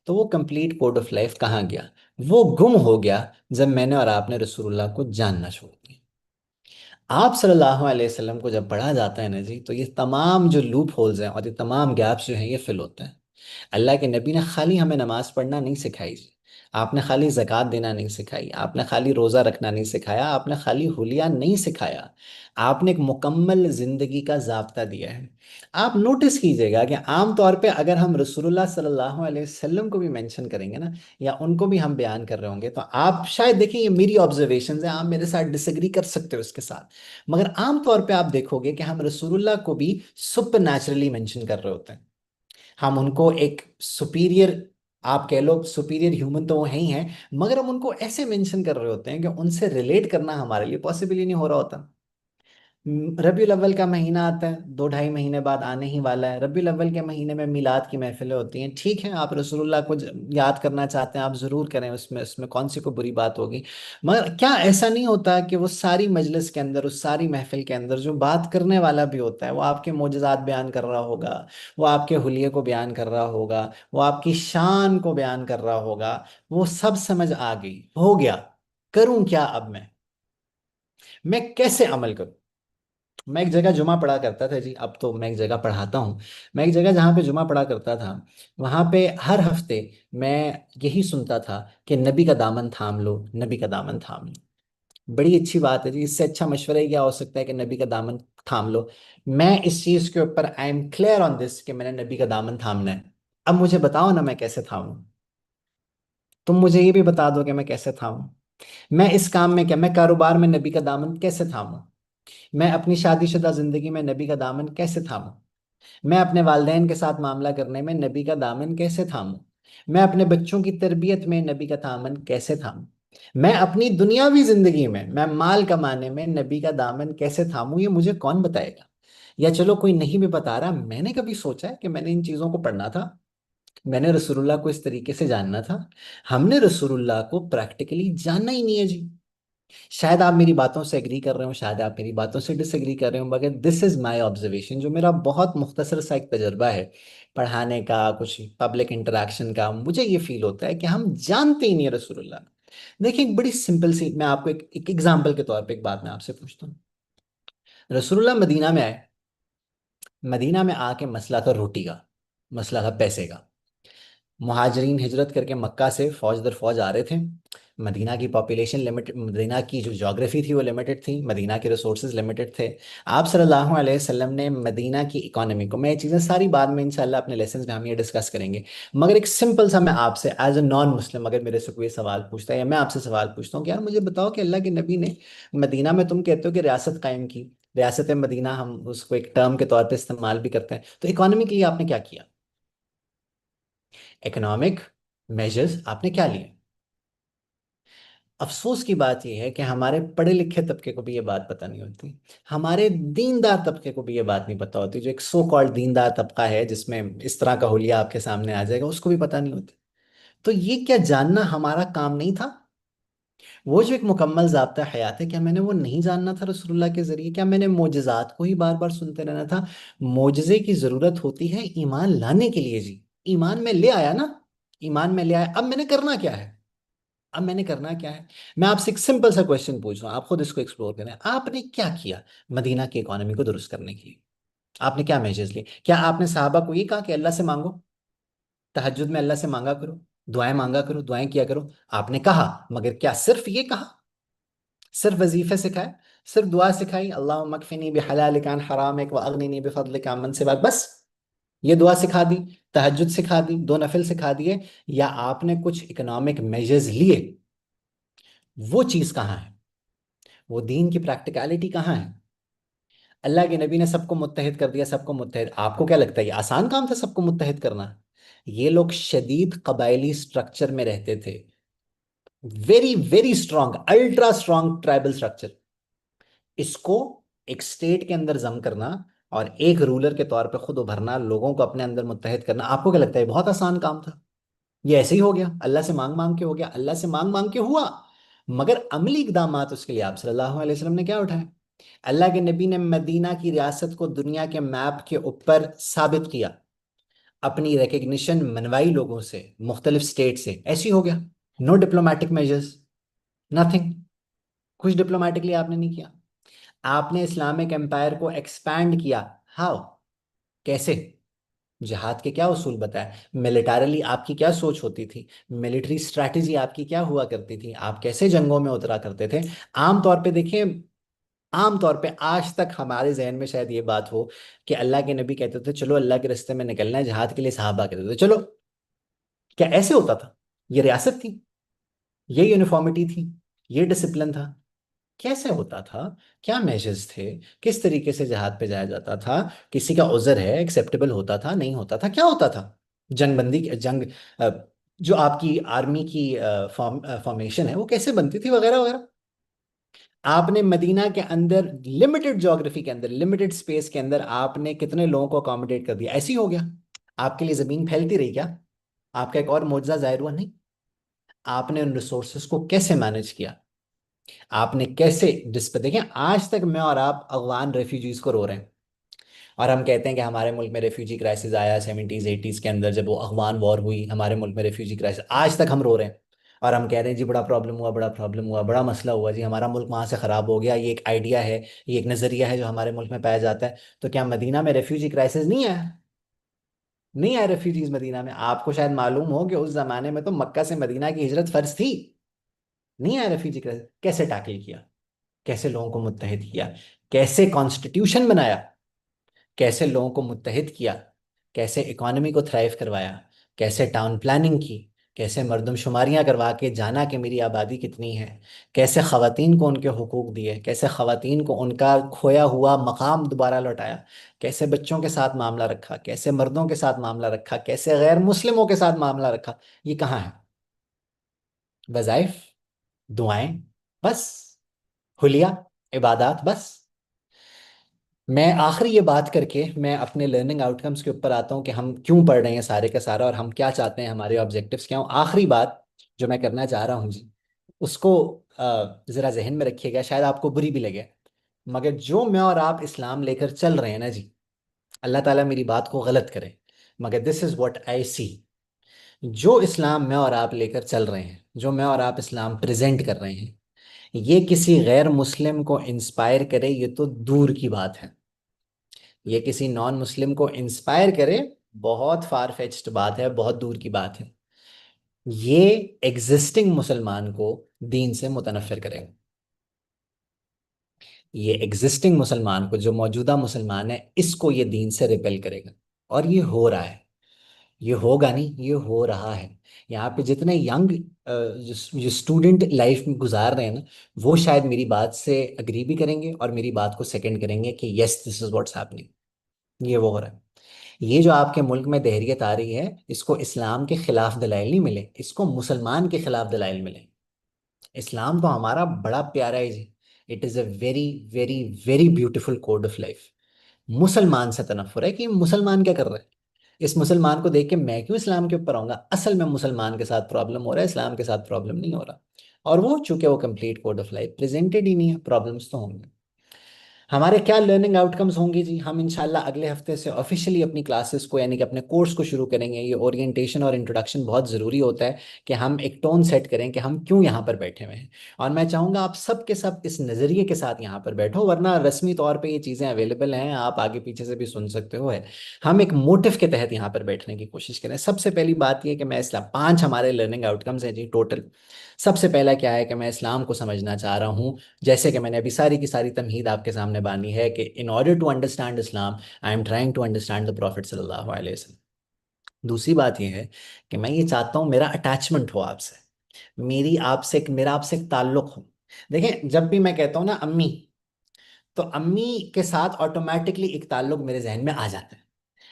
तो वो कंप्लीट कोड ऑफ लाइफ कहाँ गया? वो गुम हो गया जब मैंने और आपने रसूलुल्लाह को जानना छोड़ दिया। आप सल्लल्लाहु अलैहि वसल्लम को जब पढ़ा जाता है ना जी, तो ये तमाम जो लूप होल्स हैं और ये तमाम गैप्स जो हैं ये फिल होते हैं। अल्लाह के नबी ने खाली हमें नमाज पढ़ना नहीं सिखाई जी, आपने खाली ज़कात देना नहीं सिखाई, आपने खाली रोज़ा रखना नहीं सिखाया, आपने खाली हुलिया नहीं सिखाया, आपने एक मुकम्मल ज़िंदगी का ज़ाब्ता दिया है। आप नोटिस कीजिएगा कि आम तौर पे अगर हम रसूलुल्लाह सल्लल्लाहु अलैहि वसल्लम को भी मेंशन करेंगे ना, या उनको भी हम बयान कर रहे होंगे, तो आप शायद देखें, ये मेरी ऑब्जर्वेशन है, आप मेरे साथ डिसएग्री कर सकते हो इसके साथ, मगर आम तौर पे आप देखोगे कि हम रसूलुल्लाह को भी सुपर नेचुरली मेंशन कर रहे होते हैं। हम उनको एक सुपीरियर, आप कह लो सुपीरियर ह्यूमन तो वो है ही हैं, मगर हम उनको ऐसे मेंशन कर रहे होते हैं कि उनसे रिलेट करना हमारे लिए पॉसिबल ही नहीं हो रहा होता। रबीउल अव्वल का महीना आता है, 2-2.5 महीने बाद आने ही वाला है। रबीउल अव्वल के महीने में मिलाद की महफिलें होती हैं, ठीक है, आप रसूलुल्लाह को याद करना चाहते हैं, आप ज़रूर करें, उसमें उसमें कौन सी कोई बुरी बात होगी। मगर क्या ऐसा नहीं होता कि वो सारी मजलिस के अंदर, उस सारी महफिल के अंदर जो बात करने वाला भी होता है, वो आपके मोजज़ात बयान कर रहा होगा, वो आपके हुलिये को बयान कर रहा होगा, वो आपकी शान को बयान कर रहा होगा, वो सब समझ आ गई, हो गया, करूं क्या अब मैं कैसे अमल करूं। मैं एक जगह जुमा पढ़ा करता था जी, अब तो मैं एक जगह पढ़ाता हूँ। मैं एक जगह जहाँ पे जुमा पढ़ा करता था, वहाँ पे हर हफ्ते मैं यही सुनता था कि नबी का दामन थाम लो, नबी का दामन थाम लो। बड़ी अच्छी बात है जी, इससे अच्छा मशवरा ही क्या हो सकता है कि नबी का दामन थाम लो। मैं इस चीज़ के ऊपर I am clear on this कि मैंने नबी का दामन थामना है। अब मुझे बताओ ना मैं कैसे थामूं। तुम मुझे ये भी बता दो कि मैं कैसे थामूं। मैं इस काम में क्या, मैं कारोबार में नबी का दामन कैसे थामूं। मैं अपनी शादीशुदा जिंदगी में नबी का दामन कैसे थामूं। मैं अपने वालदैन के साथ मामला करने में नबी का दामन कैसे थामूं। मैं अपने बच्चों की तरबियत में नबी का दामन कैसे थामूं। मैं अपनी दुनियावी जिंदगी में, मैं माल कमाने में नबी का दामन कैसे थामूं, ये मुझे कौन बताएगा। या चलो कोई नहीं भी बता रहा, मैंने कभी सोचा है कि मैंने इन चीजों को पढ़ना था, मैंने रसूलुल्लाह को इस तरीके से जानना था। हमने रसूलुल्लाह को प्रैक्टिकली जानना ही नहीं है जी। शायद आप मेरी बातों से एग्री कर रहे हो, शायद आप मेरी बातों से डिसएग्री कर रहे हो, मगर दिस इज माय ऑब्जर्वेशन, जो मेरा बहुत मुख्तसर सा एक तजर्बा है पढ़ाने का, कुछ पब्लिक इंटरेक्शन का। मुझे ये फील होता है कि हम जानते ही नहीं है रसूलुल्लाह। देखिए, एक बड़ी सिंपल सी, मैं आपको एक एग्जाम्पल के तौर पे एक बात मैं आपसे पूछता हूँ। रसूलुल्लाह मदीना में आए, मदीना में आके मसला था रोटी का, मसला था पैसे का। मुहाजिरीन हिजरत करके मक्का से फौज दर फौज आ रहे थे। मदीना की पॉपुलेशन लिमिटेड, मदीना की जो जोग्राफी थी वो लिमिटेड थी, मदीना के रिसोर्सेज लिमिटेड थे। आप सल्लल्लाहु अलैहि वसल्लम ने मदीना की इकोनॉमी को, मैं ये चीज़ें सारी बाद में इंशाल्लाह अपने लेसन में हम ये डिस्कस करेंगे, मगर एक सिंपल सा, मैं आपसे एज ए नॉन मुस्लिम अगर मेरे से कोई सवाल पूछता है, या मैं आपसे सवाल पूछता हूँ कि यार मुझे बताओ कि अल्लाह के नबी ने मदीना में, तुम कहते हो कि रियासत कायम की, रियासत मदीना हम उसको एक टर्म के तौर पर इस्तेमाल भी करते हैं, तो इकोनॉमी के लिए आपने क्या किया, इकोनॉमिक मेजर्स आपने क्या लिए। अफसोस की बात यह है कि हमारे पढ़े लिखे तबके को भी ये बात पता नहीं होती, हमारे दीनदार तबके को भी ये बात नहीं पता होती, जो एक सो कॉल्ड दीनदार तबका है जिसमें इस तरह का हुलिया आपके सामने आ जाएगा, उसको भी पता नहीं होती। तो ये क्या जानना हमारा काम नहीं था। वो जो एक मुकम्मल ज़ाब्ता हयात है, क्या मैंने वो नहीं जानना था रसूलुल्लाह के जरिए, क्या मैंने मोजज़ात को ही बार बार सुनते रहना था। मोजज़े की ज़रूरत होती है ईमान लाने के लिए जी। ईमान में ले आया ना, ईमान में ले आया, अब मैंने करना क्या है। अब मैंने करना क्या है। मैं आपसे एक सिंपल सा क्वेश्चन पूछ रहा हूँ, आप खुद इसको एक्सप्लोर करें, आपने क्या किया मदीना की इकोनॉमी को दुरुस्त करने के लिए। आपने क्या मेजर्स लिए। क्या आपने साहबा को ये कहा कि अल्लाह से मांगो, तहज्जुद में अल्लाह से मांगा करो, दुआएं मांगा करो, दुआएं किया करो। आपने कहा, मगर क्या सिर्फ ये कहा, सिर्फ वजीफे सिखाए, सिर्फ दुआ सिखाई, अल्लाह मकफिनी बिहलालिक अन हरामिक व अगनिनी बिफदलिक अम्मन सिवाक, बस ये दुआ सिखा दी, तहज्जुद सिखा दी, दो नफिल सिखा दिए, या आपने कुछ इकोनॉमिक मेजर्स लिए। वो चीज कहाँ है, वो दीन की प्रैक्टिकलिटी कहाँ है। अल्लाह के नबी ने सबको मुत्तहिद कर दिया, सबको मुत्तहिद, आपको क्या लगता है ये आसान काम था सबको मुत्तहिद करना। ये लोग शदीद कबायली स्ट्रक्चर में रहते थे, very very strong, ultra strong tribal structure. इसको एक स्टेट के अंदर जम करना और एक रूलर के तौर पे खुद उभरना, लोगों को अपने अंदर मुत्तहिद करना, आपको क्या लगता है बहुत आसान काम था। ये ऐसे ही हो गया, अल्लाह से मांग मांग के हो गया, अल्लाह से मांग मांग के हुआ। मगर अमली इकदाम उसके लिए आप सल्लल्लाहु अलैहि वसल्लम ने क्या उठाए। अल्लाह के नबी ने मदीना की रियासत को दुनिया के मैप के ऊपर साबित किया, अपनी रिकग्निशन मनवाई लोगों से, मुख्तलिफ स्टेट से, ऐसे ही हो गया। नो डिप्लोमेटिक मेजर्स, नथिंग, कुछ डिप्लोमेटिकली आपने नहीं किया। आपने इस्लामिक एम्पायर को एक्सपैंड किया, हाउ, कैसे। जिहाद के क्या उसूल बताए, मिलिटारली आपकी क्या सोच होती थी, मिलिट्री स्ट्रैटेजी आपकी क्या हुआ करती थी, आप कैसे जंगों में उतरा करते थे। आमतौर पे देखिए, आमतौर पे आज तक हमारे जहन में शायद ये बात हो कि अल्लाह के नबी कहते थे चलो अल्लाह के रास्ते में निकलना है जिहाद के लिए, साहबा कहते थे चलो। क्या ऐसे होता था? ये रियासत थी, ये यूनिफॉर्मिटी थी, ये डिसिप्लिन था? कैसे होता था? क्या मेजर्स थे? किस तरीके से जिहाद पे जाया जाता था? किसी का उज़र है, एक्सेप्टेबल होता था, नहीं होता था, क्या होता था? जंगबंदी, जंग, अ, जो आपकी आर्मी की फॉर्मेशन है वो कैसे बनती थी, वगैरह वगैरह। आपने मदीना के अंदर लिमिटेड ज्योग्राफी के अंदर, लिमिटेड स्पेस के अंदर आपने कितने लोगों को अकोमोडेट कर दिया? ऐसे ही हो गया। आपके लिए जमीन फैलती रही क्या? आपका एक और मौजूदा जाहिर हुआ? नहीं। आपने उन रिसोर्सेस को कैसे मैनेज किया? आपने कैसे डिस्प देखें, आज तक मैं और आप अफगान रेफ्यूजीज को रो रहे हैं, और हम कहते हैं कि हमारे मुल्क में रेफ्यूजी क्राइसिस आया 70s 80s के अंदर, जब वो अफगान वॉर हुई हमारे मुल्क में रेफ्यूजी क्राइसिस, आज तक हम रो रहे हैं। और हम कह रहे हैं जी बड़ा प्रॉब्लम हुआ, बड़ा प्रॉब्लम हुआ, बड़ा मसला हुआ जी, हमारा मुल्क वहां से खराब हो गया। ये एक आइडिया है, ये एक नजरिया है जो हमारे मुल्क में पाया जाता है। तो क्या मदीना में रेफ्यूजी क्राइसिस नहीं आया? नहीं आया रेफ्यूजीज मदीना में? आपको शायद मालूम हो कि उस जमाने में तो मक्का से मदीना की हिजरत फर्ज थी। नहीं आया रेफ्यूजी क्राइसिस? कैसे टैकल किया? कैसे लोगों को मुत्तहिद किया? कैसे कॉन्स्टिट्यूशन बनाया? कैसे लोगों को मुत्तहिद किया? कैसे इकोनॉमी को थ्राइव करवाया? कैसे टाउन प्लानिंग की? कैसे मरदमशुमारियाँ करवा के जाना कि मेरी आबादी कितनी है? कैसे ख़वातीन को उनके हुकूक दिए? कैसे ख़वातीन को उनका खोया हुआ मकाम दोबारा लौटाया? कैसे बच्चों के साथ मामला रखा? कैसे मर्दों के साथ मामला रखा? कैसे गैर मुस्लिमों के साथ मामला रखा? ये कहाँ है? वज़ाइफ, दुआएं, बस? हुलिया, इबादात, बस? मैं आखिरी ये बात करके मैं अपने लर्निंग आउटकम्स के ऊपर आता हूँ कि हम क्यों पढ़ रहे हैं सारे का सारा, और हम क्या चाहते हैं, हमारे ऑब्जेक्टिव्स क्या हो। आखिरी बात जो मैं करना चाह रहा हूँ जी, उसको ज़रा जहन में रखिएगा, शायद आपको बुरी भी लगे, मगर जो मैं और आप इस्लाम लेकर चल रहे हैं ना जी, अल्लाह ताला मेरी बात को गलत करे, मगर दिस इज़ व्हाट आई सी। जो इस्लाम मैं और आप लेकर चल रहे हैं, जो मैं और आप इस्लाम प्रेजेंट कर रहे हैं, ये किसी गैर मुस्लिम को इंस्पायर करे ये तो दूर की बात है। ये किसी नॉन मुस्लिम को इंस्पायर करे, बहुत फार फेच्ड बात है, बहुत दूर की बात है। ये एग्जिस्टिंग मुसलमान को दीन से मुतनफिर करेगा। ये एग्जिस्टिंग मुसलमान को, जो मौजूदा मुसलमान है, इसको ये दीन से रिपेल करेगा। और ये हो रहा है। ये होगा नहीं, ये हो रहा है। यहाँ पे जितने यंग जो स्टूडेंट लाइफ में गुजार रहे हैं ना, वो शायद मेरी बात से अग्री भी करेंगे और मेरी बात को सेकंड करेंगे कि yes this is what's happening. ये वो हो रहा है। ये जो आपके मुल्क में दहरियत आ रही है, इसको इस्लाम के खिलाफ दलाइल नहीं मिले, इसको मुसलमान के खिलाफ दलाइल मिले। इस्लाम तो हमारा बड़ा प्यारा है जी। It is a very very very beautiful code of life. मुसलमान से तनफुर है कि मुसलमान क्या कर रहा है। इस मुसलमान को देख के मैं क्यों इस्लाम के ऊपर आऊंगा? असल में मुसलमान के साथ प्रॉब्लम हो रहा है, इस्लाम के साथ प्रॉब्लम नहीं हो रहा। और वो चूंकि वो complete code of life presented ही नहीं है, प्रॉब्लम्स तो होंगे। हमारे क्या लर्निंग आउटकम्स होंगे जी? हम इंशाल्लाह अगले हफ्ते से ऑफिशियली अपनी क्लासेस को, यानी कि अपने कोर्स को शुरू करेंगे। ये ओरिएंटेशन और इंट्रोडक्शन बहुत ज़रूरी होता है कि हम एक टोन सेट करें कि हम क्यों यहाँ पर बैठे हुए हैं। और मैं चाहूँगा आप सब के सब इस नज़रिए के साथ यहाँ पर बैठो, वरना रस्मी तौर पर ये चीज़ें अवेलेबल हैं, आप आगे पीछे से भी सुन सकते हो। है हम एक मोटिव के तहत यहाँ पर बैठने की कोशिश करें। सबसे पहली बात यह कि मैं इस्लाम, 5 हमारे लर्निंग आउटकम्स हैं जी टोटल। सबसे पहला क्या है कि मैं इस्लाम को समझना चाह रहा हूँ, जैसे कि मैंने अभी सारी की सारी तमहीद आपके सामने बानी है कि in order to understand Islam I am trying to understand the prophet सल्लल्लाहु अलैहि वसल्लम। दूसरी बात यह है कि मैं ये चाहता हूँ मेरा अटैचमेंट हो आपसे, मेरी आपसे मेरा आपसे एक ताल्लुक हो। देखें, जब भी मैं कहता हूँ ना अम्मी, तो अम्मी के साथ ऑटोमेटिकली एक ताल्लुक मेरे जहन में आ जाता है।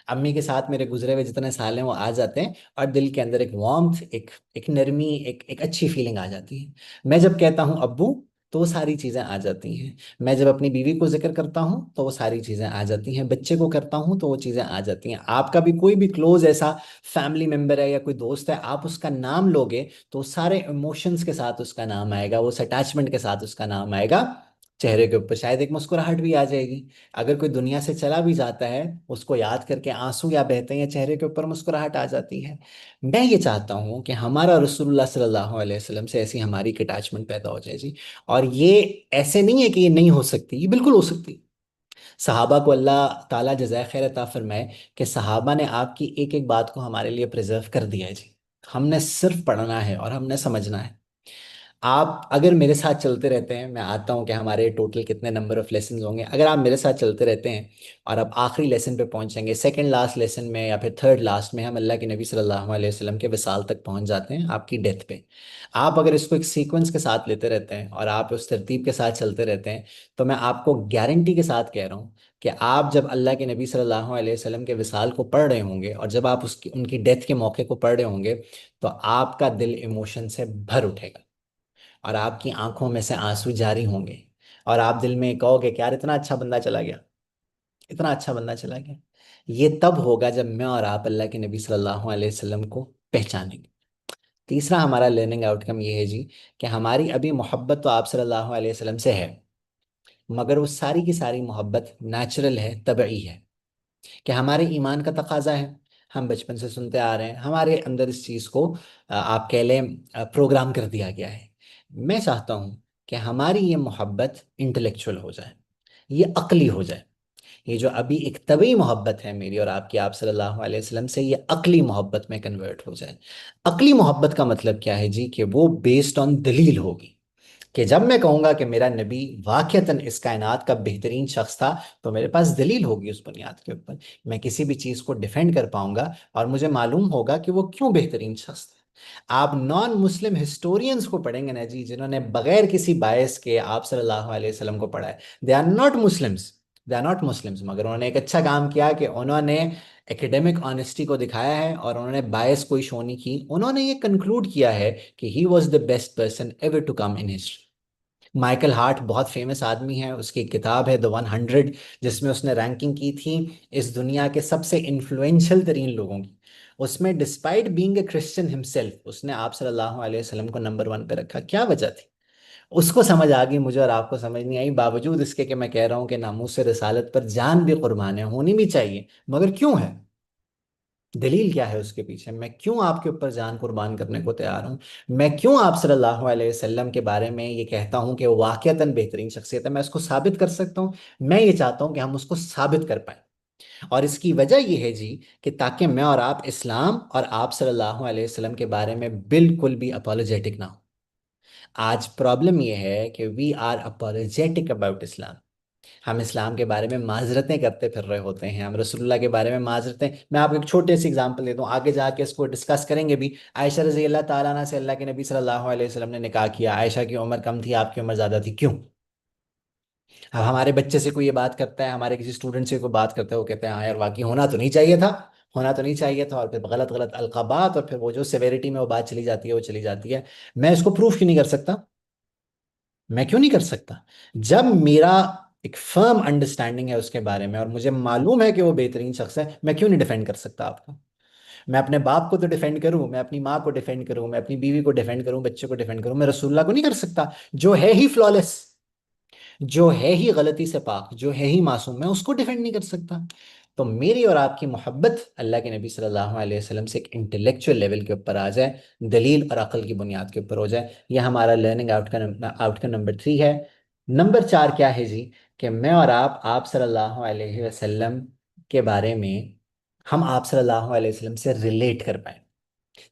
अम्मी के साथ मेरे गुजरे हुए जितने साल हैं वो आ जाते हैं, और दिल के अंदर एक वार्मथ, एक एक नरमी, एक अच्छी फीलिंग आ जाती है। मैं जब कहता हूँ अब्बू, तो वो सारी चीज़ें आ जाती हैं। मैं जब अपनी बीवी को जिक्र करता हूँ तो वो सारी चीज़ें आ जाती हैं। बच्चे को करता हूँ तो वो चीज़ें आ जाती हैं। आपका भी कोई भी क्लोज ऐसा फैमिली मेम्बर है या कोई दोस्त है, आप उसका नाम लोगे तो सारे इमोशंस के साथ उसका नाम आएगा, उस अटैचमेंट के साथ उसका नाम आएगा। चेहरे के ऊपर शायद एक मुस्कुराहट भी आ जाएगी। अगर कोई दुनिया से चला भी जाता है, उसको याद करके आंसू या बहते हैं, चेहरे के ऊपर मुस्कुराहट आ जाती है। मैं ये चाहता हूँ कि हमारा रसूलुल्लाह सल्लल्लाहु अलैहि वसल्लम से ऐसी हमारी एक अटैचमेंट पैदा हो जाए जी। और ये ऐसे नहीं है कि ये नहीं हो सकती, ये बिल्कुल हो सकती है। सहाबा को अल्लाह ताला जज़ाए खैर अता फरमाए कि सहाबा ने आपकी एक एक बात को हमारे लिए प्रिजर्व कर दिया है जी। हमने सिर्फ पढ़ना है और हमने समझना है। आप अगर मेरे साथ चलते रहते हैं, मैं आता हूँ कि हमारे टोटल कितने नंबर ऑफ लेसन होंगे, अगर आप मेरे साथ चलते रहते हैं और आप आखिरी लेसन पे पहुंचेंगे, सेकंड लास्ट लेसन में या फिर थर्ड लास्ट में हम अल्लाह के नबी सल्लल्लाहु अलैहि वसल्लम के विसाल तक पहुंच जाते हैं, आपकी डेथ पे। आप अगर इसको एक सीक्वेंस के साथ लेते रहते हैं और आप उस तरतीब के साथ चलते रहते हैं, तो मैं आपको गारंटी के साथ कह रहा हूँ कि आप जब अल्लाह के नबी सल्लल्लाहु अलैहि वसल्लम के विसाल को पढ़ रहे होंगे और जब आप उसकी उनकी डेथ के मौके को पढ़ रहे होंगे, तो आपका दिल इमोशन से भर उठेगा और आपकी आंखों में से आंसू जारी होंगे और आप दिल में कहोगे कि यार इतना अच्छा बंदा चला गया, इतना अच्छा बंदा चला गया। ये तब होगा जब मैं और आप अल्लाह के नबी सल्लल्लाहु अलैहि वसल्लम को पहचानेंगे। तीसरा हमारा लर्निंग आउटकम ये है जी कि हमारी अभी मोहब्बत तो आप सल्लल्लाहु अलैहि वसल्लम से है, मगर वो सारी की सारी मोहब्बत नेचुरल है, तबई है, कि हमारे ईमान का तकाजा है। हम बचपन से सुनते आ रहे हैं, हमारे अंदर इस चीज़ को आप कह लें प्रोग्राम कर दिया गया है। मैं चाहता हूँ कि हमारी ये मोहब्बत इंटेलेक्चुअल हो जाए, ये अक्ली हो जाए। ये जो अभी एक तबी मोहब्बत है मेरी और आपकी आप सल्लल्लाहु अलैहि वसल्लम से, ये अक्ली मोहब्बत में कन्वर्ट हो जाए। अक्ली मोहब्बत का मतलब क्या है जी? कि वो बेस्ड ऑन दलील होगी, कि जब मैं कहूंगा कि मेरा नबी वाकईतन इस कायनात का बेहतरीन शख्स था, तो मेरे पास दलील होगी, उस बुनियाद के ऊपर मैं किसी भी चीज को डिफेंड कर पाऊंगा और मुझे मालूम होगा कि वो क्यों बेहतरीन शख्स था। आप नॉन मुस्लिम हिस्टोरियंस को पढ़ेंगे ना जी, जिन्होंने बगैर किसी बायस के आप सल्लल्लाहु अलैहि वसल्लम को पढ़ा है, they are not Muslims, they are not Muslims, मगर उन्होंने एक अच्छा काम किया कि उन्होंने एकेडमिक ऑनेस्टी को दिखाया है और उन्होंने बायस कोई शो नहीं की। उन्होंने ये कंक्लूड किया है कि he was the best person ever to come in history. Michael Hart बहुत फेमस आदमी है, उसकी एक किताब है द 100, जिसमें उसने रैंकिंग की थी इस दुनिया के सबसे इन्फ्लुएंशियल तरीन लोगों की। उसमें despite being a Christian himself, उसने आप सल्लल्लाहु अलैहि वसल्लम को नंबर 1 पे रखा। क्या वजह थी? उसको समझ आ गई, मुझे और आपको समझ नहीं आई, बावजूद इसके कि मैं कह रहा हूँ कि नामूस रिसालत पर जान भी कुर्बान है, होनी भी चाहिए, मगर क्यों है? दलील क्या है उसके पीछे? मैं क्यों आपके ऊपर जान कुर्बान करने को तैयार हूं? मैं क्यों आप सल्लल्लाहु अलैहि वसल्लम के बारे में ये कहता हूं कि वो वाकईतन बेहतरीन शख्सियत है? मैं उसको साबित कर सकता हूं। मैं ये चाहता हूं कि हम उसको साबित कर पाए। और इसकी वजह ये है जी कि ताकि मैं और आप इस्लाम और आप सल्लल्लाहु अलैहि वसल्लम के बारे में बिल्कुल भी अपोलोजेटिक ना हो। आज प्रॉब्लम ये है कि वी आर अपोलोजेटिक अबाउट इस्लाम। हम इस्लाम के बारे में माजरतें करते फिर रहे होते हैं, हम रसूलुल्लाह के बारे में माजरतें। मैं आपको एक छोटे सी एग्जांपल देता हूँ, आगे जाके इसको डिस्कस करेंगे भी। आयशा रजी अल्लाह ताला अन्हा से अल्लाह के नबी सल्लल्लाहु अलैहि वसल्लम ने निकाह किया। आयशा की उम्र कम थी, आपकी उम्र ज़्यादा थी, क्यों? अब हमारे बच्चे से कोई ये बात करता है, हमारे किसी स्टूडेंट से कोई बात करता है, वो कहते हैं हाँ यार वाकई होना तो नहीं चाहिए था, होना तो नहीं चाहिए था, और फिर गलत गलत अलकाबात, और फिर वो जो सेवेरिटी में वो बात चली जाती है वो चली जाती है। मैं इसको प्रूफ क्यों नहीं कर सकता? मैं क्यों नहीं कर सकता? जब मेरा एक फर्म अंडरस्टैंडिंग है उसके बारे में और मुझे मालूम है कि वो बेहतरीन शख्स है, मैं क्यों नहीं डिफेंड कर सकता आपको? मैं अपने बाप को तो डिफेंड करूं, मैं अपनी माँ को डिफेंड करूं, मैं अपनी बीवी को डिफेंड करूं, बच्चे को डिफेंड करूं, मैं रसूलुल्लाह को नहीं कर सकता? जो है ही फ्लॉलेस, जो है ही गलती से पाक, जो है ही मासूम, मैं उसको डिफेंड नहीं कर सकता? तो मेरी और आपकी मोहब्बत अल्लाह के नबी सल्लल्लाहु अलैहि वसल्लम से एक इंटेलेक्चुअल लेवल के ऊपर आ जाए, दलील और अकल की बुनियाद के ऊपर हो जाए। यह हमारा लर्निंग आउटकम आउटकम नंबर 3 है। नंबर 4 क्या है जी? कि मैं और आप सल्लल्लाहु अलैहि वसल्लम के बारे में, हम आप सल्लल्लाहु अलैहि वसल्लम से रिलेट कर पाए।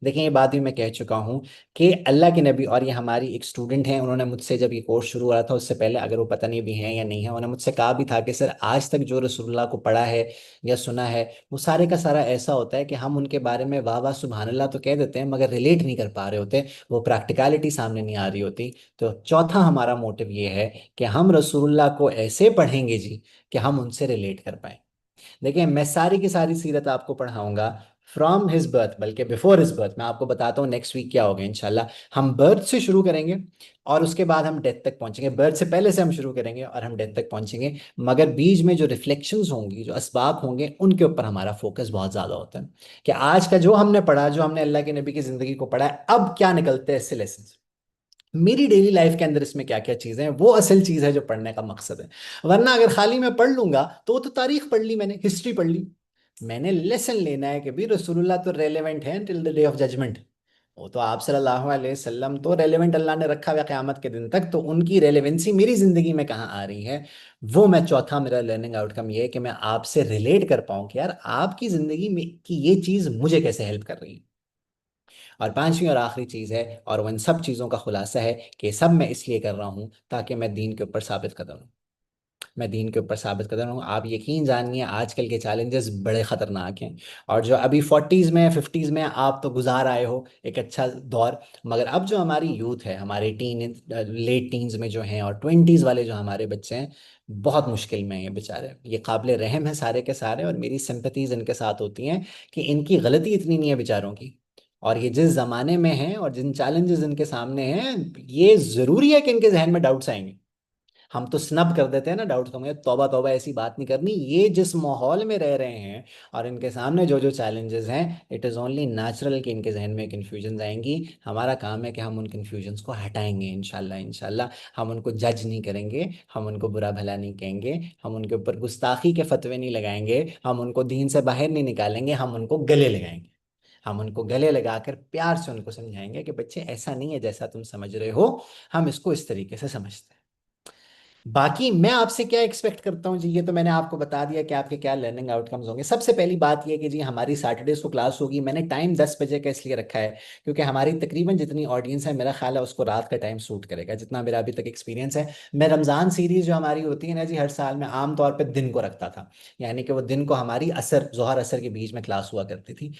देखिए, ये बात भी मैं कह चुका हूँ कि अल्लाह के नबी, और ये हमारी एक स्टूडेंट हैं, उन्होंने मुझसे जब ये कोर्स शुरू हुआ था उससे पहले, अगर वो पता नहीं भी हैं या नहीं है, उन्होंने मुझसे कहा भी था कि सर आज तक जो रसूलुल्लाह को पढ़ा है या सुना है, वो सारे का सारा ऐसा होता है कि हम उनके बारे में वाह वाह सुभान अल्लाह तो कह देते हैं, मगर रिलेट नहीं कर पा रहे होते, वो प्रैक्टिकलिटी सामने नहीं आ रही होती। तो चौथा हमारा मोटिव ये है कि हम रसूलुल्लाह को ऐसे पढ़ेंगे जी कि हम उनसे रिलेट कर पाए। देखिए, मैं सारी की सारी सीरत आपको पढ़ाऊंगा फ्रॉम हिज बर्थ, बल्कि बिफोर हिज बर्थ। मैं आपको बताता हूँ नेक्स्ट वीक क्या होगा इंशाल्लाह। हम बर्थ से शुरू करेंगे और उसके बाद हम डेथ तक पहुंचेंगे। बर्थ से पहले से हम शुरू करेंगे और हम डेथ तक पहुंचेंगे, मगर बीच में जो रिफ्लेक्शंस होंगी, जो असबाब होंगे, उनके ऊपर हमारा फोकस बहुत ज़्यादा होता है कि आज का जो हमने पढ़ा, जो हमने अल्लाह के नबी की ज़िंदगी को पढ़ा है, अब क्या निकलते हैं इससे लेसन, मेरी डेली लाइफ के अंदर इसमें क्या क्या चीजें हैं, वो असल चीज है जो पढ़ने का मकसद है। वरना अगर खाली मैं पढ़ लूंगा तो वो तो तारीख पढ़ ली, मैंने हिस्ट्री पढ़ ली। मैंने लेसन लेना है कि भी रसूलुल्लाह तो रेलेवेंट है till the day of judgement. वो तो आप सल्लल्लाहु अलैहि वसल्लम तो रेलेवेंट अल्लाह ने रखा हुआ है क़यामत के दिन तक, तो उनकी रेलेवेंसी मेरी जिंदगी में कहाँ आ रही है। वो मैं चौथा मेरा लर्निंग आउटकम ये है कि मैं आपसे रिलेट कर पाऊँ कि यार आपकी जिंदगी में की ये चीज़ मुझे कैसे हेल्प कर रही है। और पांचवी और आखिरी चीज़ है, और वो इन सब चीज़ों का खुलासा है कि सब मैं इसलिए कर रहा हूँ ताकि मैं दीन के ऊपर साबित कदम हूँ। मैं दीन के ऊपर साबित कर रहा हूँ। आप यकीन जानिए आजकल के चैलेंजेस बड़े ख़तरनाक हैं। और जो अभी 40s में 50s में आप तो गुजार आए हो एक अच्छा दौर, मगर अब जो हमारी यूथ है, हमारे लेट टीन्स में जो हैं और 20s वाले जो हमारे बच्चे हैं, बहुत मुश्किल में हैं ये बेचारे। ये काबिल रहम है सारे के सारे, और मेरी सिंपैथीज इनके साथ होती हैं कि इनकी गलती इतनी नहीं है बेचारों की। और ये जिस ज़माने में हैं और जिन चैलेंजेस इनके सामने हैं, ये ज़रूरी है कि इनके जहन में डाउट्स आएंगे। हम तो स्नब कर देते हैं ना डाउट का, मुझे तौबा तौबा ऐसी बात नहीं करनी। ये जिस माहौल में रह रहे हैं और इनके सामने जो जो चैलेंजेस हैं, इट इज़ ओनली नेचुरल कि इनके जहन में कन्फ्यूजन आएंगी। हमारा काम है कि हम उन कन्फ्यूजन्स को हटाएंगे इंशाल्लाह इंशाल्लाह। हम उनको जज नहीं करेंगे, हम उनको बुरा भला नहीं कहेंगे, हम उनके ऊपर गुस्ताखी के फतवे नहीं लगाएंगे, हम उनको दीन से बाहर नहीं निकालेंगे, हम उनको गले लगाएंगे। हम उनको गले लगाकर प्यार से उनको समझाएंगे कि बच्चे ऐसा नहीं है जैसा तुम समझ रहे हो, हम इसको इस तरीके से समझते हैं। बाकी मैं आपसे क्या एक्सपेक्ट करता हूँ जी, ये तो मैंने आपको बता दिया कि आपके क्या लर्निंग आउटकम्स होंगे। सबसे पहली बात ये कि जी हमारी सैटरडेज को क्लास होगी। मैंने टाइम 10 बजे का इसलिए रखा है क्योंकि हमारी तकरीबन जितनी ऑडियंस है, मेरा ख्याल है उसको रात का टाइम सूट करेगा, जितना मेरा अभी तक एक्सपीरियंस है। मैं रमज़ान सीरीज जो हमारी होती है ना जी, हर साल में आमतौर पर दिन को रखता था, यानी कि वो दिन को हमारी असर जोहर असर के बीच में क्लास हुआ करती थी।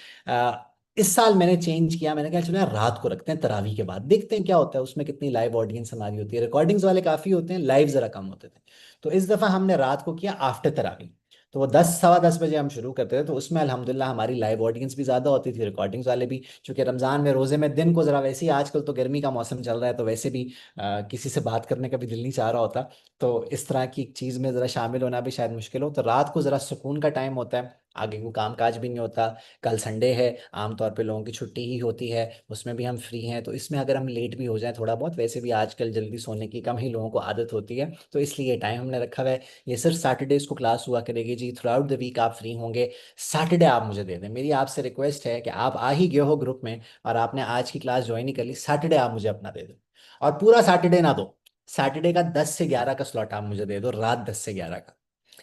इस साल मैंने चेंज किया, मैंने कहा चलो यार रात को रखते हैं, तरावी के बाद देखते हैं क्या होता है, उसमें कितनी लाइव ऑडियंस हमारी होती है। रिकॉर्डिंग्स वाले काफ़ी होते हैं, लाइव ज़रा कम होते थे। तो इस दफ़ा हमने रात को किया आफ्टर तरावी। तो वो 10 सवा 10 बजे हम शुरू करते थे, तो उसमें अल्हम्दुलिल्लाह हमारी लाइव ऑडियंस भी ज़्यादा होती थी, रिकॉर्डिंग्स वाले भी। चूंकि रमज़ान में रोज़े में दिन को ज़रा, वैसे ही आजकल तो गर्मी का मौसम चल रहा है, तो वैसे भी किसी से बात करने का भी दिल नहीं चाह रहा होता। तो इस तरह की चीज़ में ज़रा शामिल होना भी शायद मुश्किल हो, तो रात को ज़रा सुकून का टाइम होता है, आगे को काम काज भी नहीं होता। कल संडे है, आमतौर पे लोगों की छुट्टी ही होती है, उसमें भी हम फ्री हैं, तो इसमें अगर हम लेट भी हो जाएं थोड़ा बहुत, वैसे भी आजकल जल्दी सोने की कम ही लोगों को आदत होती है, तो इसलिए ये टाइम हमने रखा हुआ है। ये सिर्फ सैटरडेज को क्लास हुआ करेगी जी, थ्रू आउट द वीक आप फ्री होंगे। सैटरडे आप मुझे दे दें, मेरी आपसे रिक्वेस्ट है कि आप आ ही गए हो ग्रुप में और आपने आज की क्लास ज्वाइन ही कर ली, सैटरडे आप मुझे अपना दे दो। और पूरा सैटरडे ना दो, सैटरडे का 10 से 11 का स्लॉट आप मुझे दे दो, रात 10 से 11 का,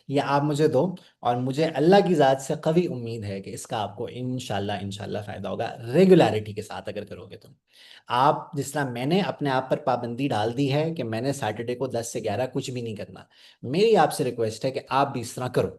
ये आप मुझे दो। और मुझे अल्लाह की ज़ात से कवी उम्मीद है कि इसका आपको इंशाल्लाह इंशाल्लाह फ़ायदा होगा, रेगुलरिटी के साथ अगर करोगे तो। आप जिस तरह मैंने अपने आप पर पाबंदी डाल दी है कि मैंने सैटरडे को 10 से 11 कुछ भी नहीं करना, मेरी आपसे रिक्वेस्ट है कि आप भी इस तरह करो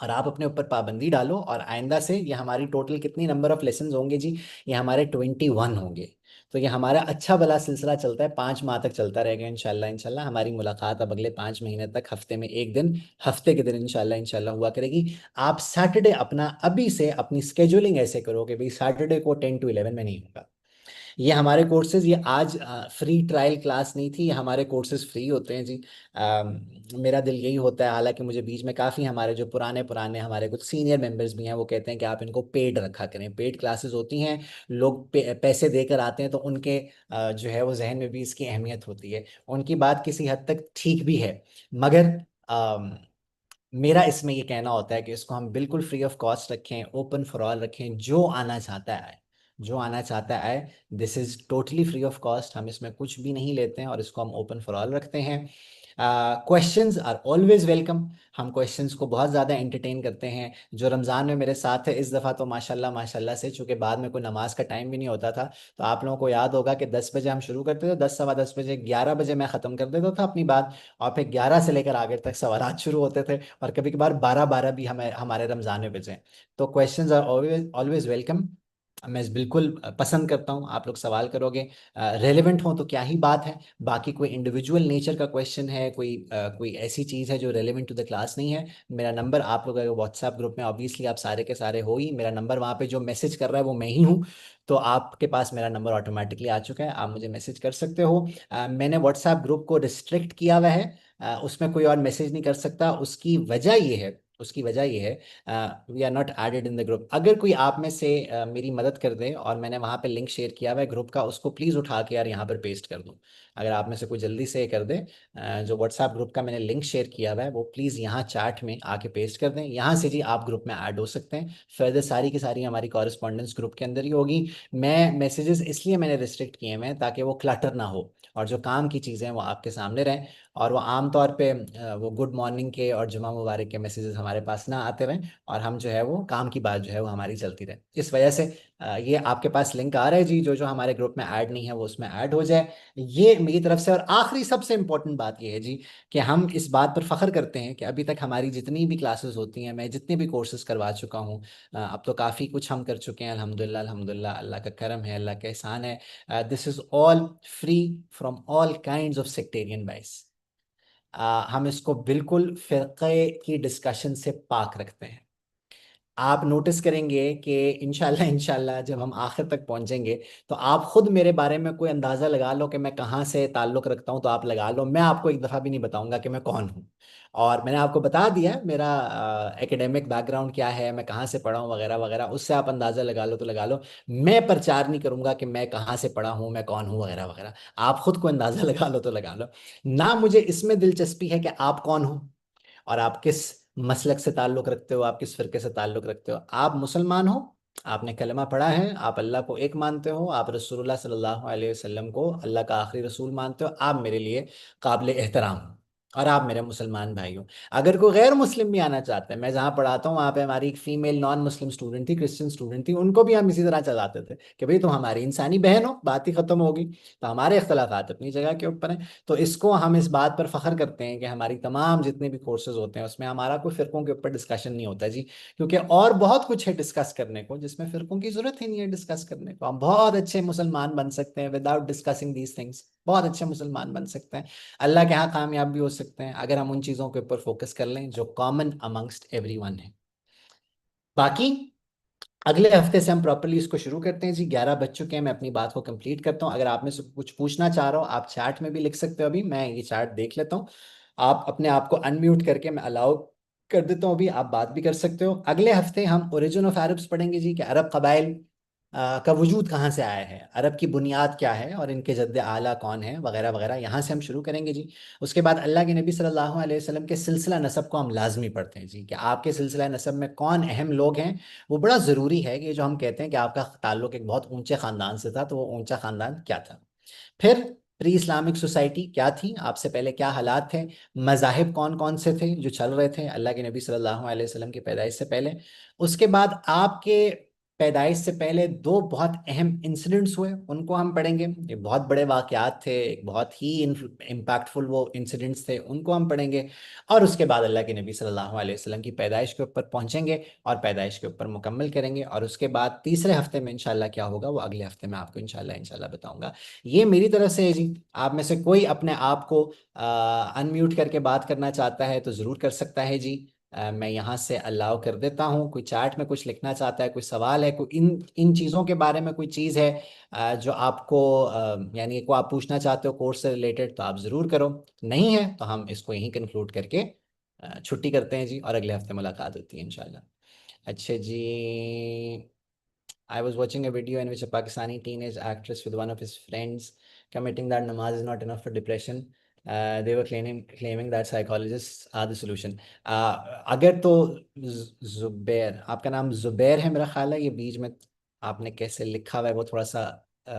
और आप अपने ऊपर पाबंदी डालो। और आइंदा से ये हमारी टोटल कितनी नंबर ऑफ लेसन होंगे जी, ये हमारे 21 होंगे। तो ये हमारा अच्छा भला सिलसिला चलता है, 5 माह तक चलता रहेगा इंशाल्लाह इंशाल्लाह। हमारी मुलाकात अब अगले 5 महीने तक हफ्ते में एक दिन, हफ्ते के दिन इंशाल्लाह इंशाल्लाह हुआ करेगी। आप सैटरडे अपना अभी से अपनी स्केड्यूलिंग ऐसे करो कि भाई सैटरडे को 10 to 11 में नहीं होगा। ये हमारे कोर्सेज, ये आज फ्री ट्रायल क्लास नहीं थी, ये हमारे कोर्सेज फ्री होते हैं जी। मेरा दिल यही होता है, हालांकि मुझे बीच में काफ़ी हमारे जो पुराने पुराने हमारे कुछ सीनियर मेंबर्स भी हैं, वो कहते हैं कि आप इनको पेड रखा करें। पेड क्लासेस होती हैं, लोग पैसे देकर आते हैं, तो उनके जो है वो जहन में भी इसकी अहमियत होती है। उनकी बात किसी हद तक ठीक भी है, मगर मेरा इसमें ये कहना होता है कि इसको हम बिल्कुल फ्री ऑफ कॉस्ट रखें, ओपन फॉर ऑल रखें, जो आना चाहता है आए, जो आना चाहता है आए। This is totally free of cost, हम इसमें कुछ भी नहीं लेते हैं और इसको हम ओपन फॉर ऑल रखते हैं। क्वेश्चंस आर ऑलवेज वेलकम, हम क्वेश्चंस को बहुत ज़्यादा एंटरटेन करते हैं। जो रमज़ान में मेरे साथ है इस दफ़ा, तो माशाल्लाह माशाल्लाह से, चूँकि बाद में कोई नमाज का टाइम भी नहीं होता था, तो आप लोगों को याद होगा कि 10 बजे हम शुरू करते थे, 10 सवा 10 बजे, 11 बजे मैं ख़त्म कर देता था अपनी बात, और फिर 11 से लेकर आगे तक सवालात शुरू होते थे, और कभी कभार 12 12 भी हमें हमारे रमज़ान में बचे। तो questions are always always welcome. मैं बिल्कुल पसंद करता हूँ आप लोग सवाल करोगे, रेलेवेंट हो तो क्या ही बात है। बाकी कोई इंडिविजुअल नेचर का क्वेश्चन है, कोई ऐसी चीज़ है जो रेलेवेंट टू द क्लास नहीं है, मेरा नंबर, आप लोग अगर व्हाट्सएप ग्रुप में ऑब्वियसली आप सारे के सारे हो ही, मेरा नंबर वहाँ पे जो मैसेज कर रहा है वो मैं ही हूँ, तो आपके पास मेरा नंबर ऑटोमेटिकली आ चुका है, आप मुझे मैसेज कर सकते हो। मैंने व्हाट्सएप ग्रुप को रिस्ट्रिक्ट किया हुआ है, उसमें कोई और मैसेज नहीं कर सकता। उसकी वजह ये है, उसकी वजह ये है, we are not added in the group. अगर कोई आप में से मेरी मदद कर दे और मैंने वहाँ पे लिंक शेयर किया हुआ है ग्रुप का, उसको प्लीज़ उठा के यार यहाँ पर पेस्ट कर दो। अगर आप में से कोई जल्दी से कर दे, जो व्हाट्सएप ग्रुप का मैंने लिंक शेयर किया हुआ है वो प्लीज़ यहाँ चैट में आके पेस्ट कर दें। यहाँ से जी आप ग्रुप में ऐड हो सकते हैं। फर्दर सारी की सारी हमारी कॉरेस्पॉन्डेंस ग्रुप के अंदर ही होगी। मैं मैसेजेस इसलिए मैंने रिस्ट्रिक्ट किए हैं ताकि वो क्लटर ना हो और जो काम की चीज़ें हैं वो आपके सामने रहें, और वो आमतौर पे वो गुड मॉर्निंग के और जुमा मुबारक के मैसेजेस हमारे पास ना आते रहें, और हम जो है वो काम की बात जो है वो हमारी चलती रहे। इस वजह से ये आपके पास लिंक आ रहा है जी, जो जो हमारे ग्रुप में ऐड नहीं है वो उसमें ऐड हो जाए, ये मेरी तरफ से। और आखिरी सबसे इंपॉर्टेंट बात ये है जी कि हम इस बात पर फख्र करते हैं कि अभी तक हमारी जितनी भी क्लासेस होती हैं, मैं जितने भी कोर्सेज करवा चुका हूँ, अब तो काफ़ी कुछ हम कर चुके हैं अल्हम्दुलिल्लाह। अल्हम्दुलिल्लाह, अल्लाह का करम है, अल्लाह का एहसान है। This is all free from all kinds of sectarian बाइस। हम इसको बिल्कुल फ़िरक़े की डिस्कशन से पाक रखते हैं। आप नोटिस करेंगे कि इंशाल्लाह इंशाल्लाह जब हम आखिर तक पहुंचेंगे तो आप खुद मेरे बारे में कोई अंदाज़ा लगा लो कि मैं कहाँ से ताल्लुक़ रखता हूँ, तो आप लगा लो। मैं आपको एक दफ़ा भी नहीं बताऊंगा कि मैं कौन हूँ। और मैंने आपको बता दिया है मेरा एकेडमिक बैकग्राउंड क्या है, मैं कहाँ से पढ़ा हूँ वगैरह वगैरह, उससे आप अंदाज़ा लगा लो तो लगा लो। मैं प्रचार नहीं करूंगा कि मैं कहाँ से पढ़ा हूँ, मैं कौन हूँ वगैरह वगैरह। आप खुद को अंदाज़ा लगा लो तो लगा लो। ना मुझे इसमें दिलचस्पी है कि आप कौन हो और आप किस मसलक से ताल्लुक़ रखते हो, आप किस फ़िरके से ताल्लुक़ रखते हो। आप मुसलमान हो, आपने कलमा पढ़ा है, आप अल्लाह को एक मानते हो, आप रसूलुल्लाह सल्लल्लाहु अलैहि वसल्लम को अल्लाह का आखिरी रसूल मानते हो, आप मेरे लिए काबिल एहतराम हो और आप मेरे मुसलमान भाई हो। अगर कोई गैर मुस्लिम भी आना चाहते हैं, मैं जहाँ पढ़ाता हूँ वहाँ पे हमारी एक फीमेल नॉन मुस्लिम स्टूडेंट थी, क्रिश्चियन स्टूडेंट थी, उनको भी हम इसी तरह चलाते थे कि भाई तुम हमारी इंसानी बहन हो, बात ही खत्म होगी। तो हमारे इख्तलाफात अपनी जगह के ऊपर हैं। तो इसको हम इस बात पर फख्र करते हैं कि हमारी तमाम जितने भी कोर्सेज होते हैं उसमें हमारा कोई फ़िरकों के ऊपर डिस्कशन नहीं होता जी, क्योंकि और बहुत कुछ है डिस्कस करने को जिसमें फ़िरकों की ज़रूरत ही नहीं है डिस्कस करने को। हम बहुत अच्छे मुसलमान बन सकते हैं विदाउट डिस्कसिंग दीज थिंग्स, बहुत अच्छे मुसलमान बन सकते हैं, अल्लाह के यहाँ कामयाब भी हो सकते हैं अगर हम उन चीज़ों के ऊपर फोकस कर लें जो कॉमन अमंगस्ट एवरीवन है। बाकी अगले हफ्ते से हम प्रॉपर्ली इसको शुरू करते हैं जी। 11 बज चुके हैं, मैं अपनी बात को कंप्लीट करता हूँ। अगर आप में से कुछ पूछना चाह रहा हो आप चैट में भी लिख सकते हो, अभी मैं ये चैट देख लेता हूँ। आप अपने आप को अनम्यूट करके मैं अलाउ कर देता हूँ, अभी आप बात भी कर सकते हो। अगले हफ्ते हम ओरिजिन ऑफ अरब्स पढ़ेंगे जी, कि अरब कबाइल का वजूद कहाँ से आया है, अरब की बुनियाद क्या है और इनके जद्द आला कौन है वगैरह वगैरह, यहाँ से हम शुरू करेंगे जी। उसके बाद अल्लाह के नबी सल्लल्लाहु अलैहि वसल्लम के सिलसिला नसब को हम लाजमी पढ़ते हैं जी, कि आपके सिलसिला नसब में कौन अहम लोग हैं। वो बड़ा ज़रूरी है कि जो हम कहते हैं कि आपका ताल्लुक एक बहुत ऊंचे ख़ानदान से था, तो वो ऊंचा ख़ानदान क्या था। फिर प्री इस्लामिक सोसाइटी क्या थी, आपसे पहले क्या हालात थे, मज़ाहिब कौन कौन से थे जो चल रहे थे अल्लाह के नबी सल्लल्लाहु अलैहि वसल्लम की पैदाइश से पहले। उसके बाद आपके पैदाइश से पहले दो बहुत अहम इंसिडेंट्स हुए, उनको हम पढ़ेंगे। ये बहुत बड़े वाक़यात थे, एक बहुत ही इम्पैक्टफुल वो इंसिडेंट्स थे, उनको हम पढ़ेंगे। और उसके बाद अल्लाह के नबी सल्लल्लाहु अलैहि वसल्लम की पैदाइश के ऊपर पहुंचेंगे और पैदाइश के ऊपर मुकम्मल करेंगे। और उसके बाद तीसरे हफ्ते में इंशाल्लाह क्या होगा वो अगले हफ्ते में आपको इंशाल्लाह इंशाल्लाह बताऊंगा। ये मेरी तरफ से है जी। आप में से कोई अपने आप को अनम्यूट करके बात करना चाहता है तो ज़रूर कर सकता है जी। मैं यहाँ से अलाउ कर देता हूँ। कोई चैट में कुछ लिखना चाहता है, कोई सवाल है, कोई इन इन चीज़ों के बारे में कोई चीज़ है जो आपको यानी को आप पूछना चाहते हो कोर्स से रिलेटेड, तो आप ज़रूर करो। नहीं है तो हम इसको यहीं कंक्लूड करके छुट्टी करते हैं जी, और अगले हफ्ते मुलाकात होती है इंशाल्लाह। अच्छा जी। I was watching a video in which a Pakistani teenage actress with one of his friends committing that namaz is not enough for depression. They were claiming that psychologists are the solution. अगर तो जुबैर, आपका नाम जुबैर है मेरा ख्याल है, ये बीच में आपने कैसे लिखा हुआ है वो थोड़ा सा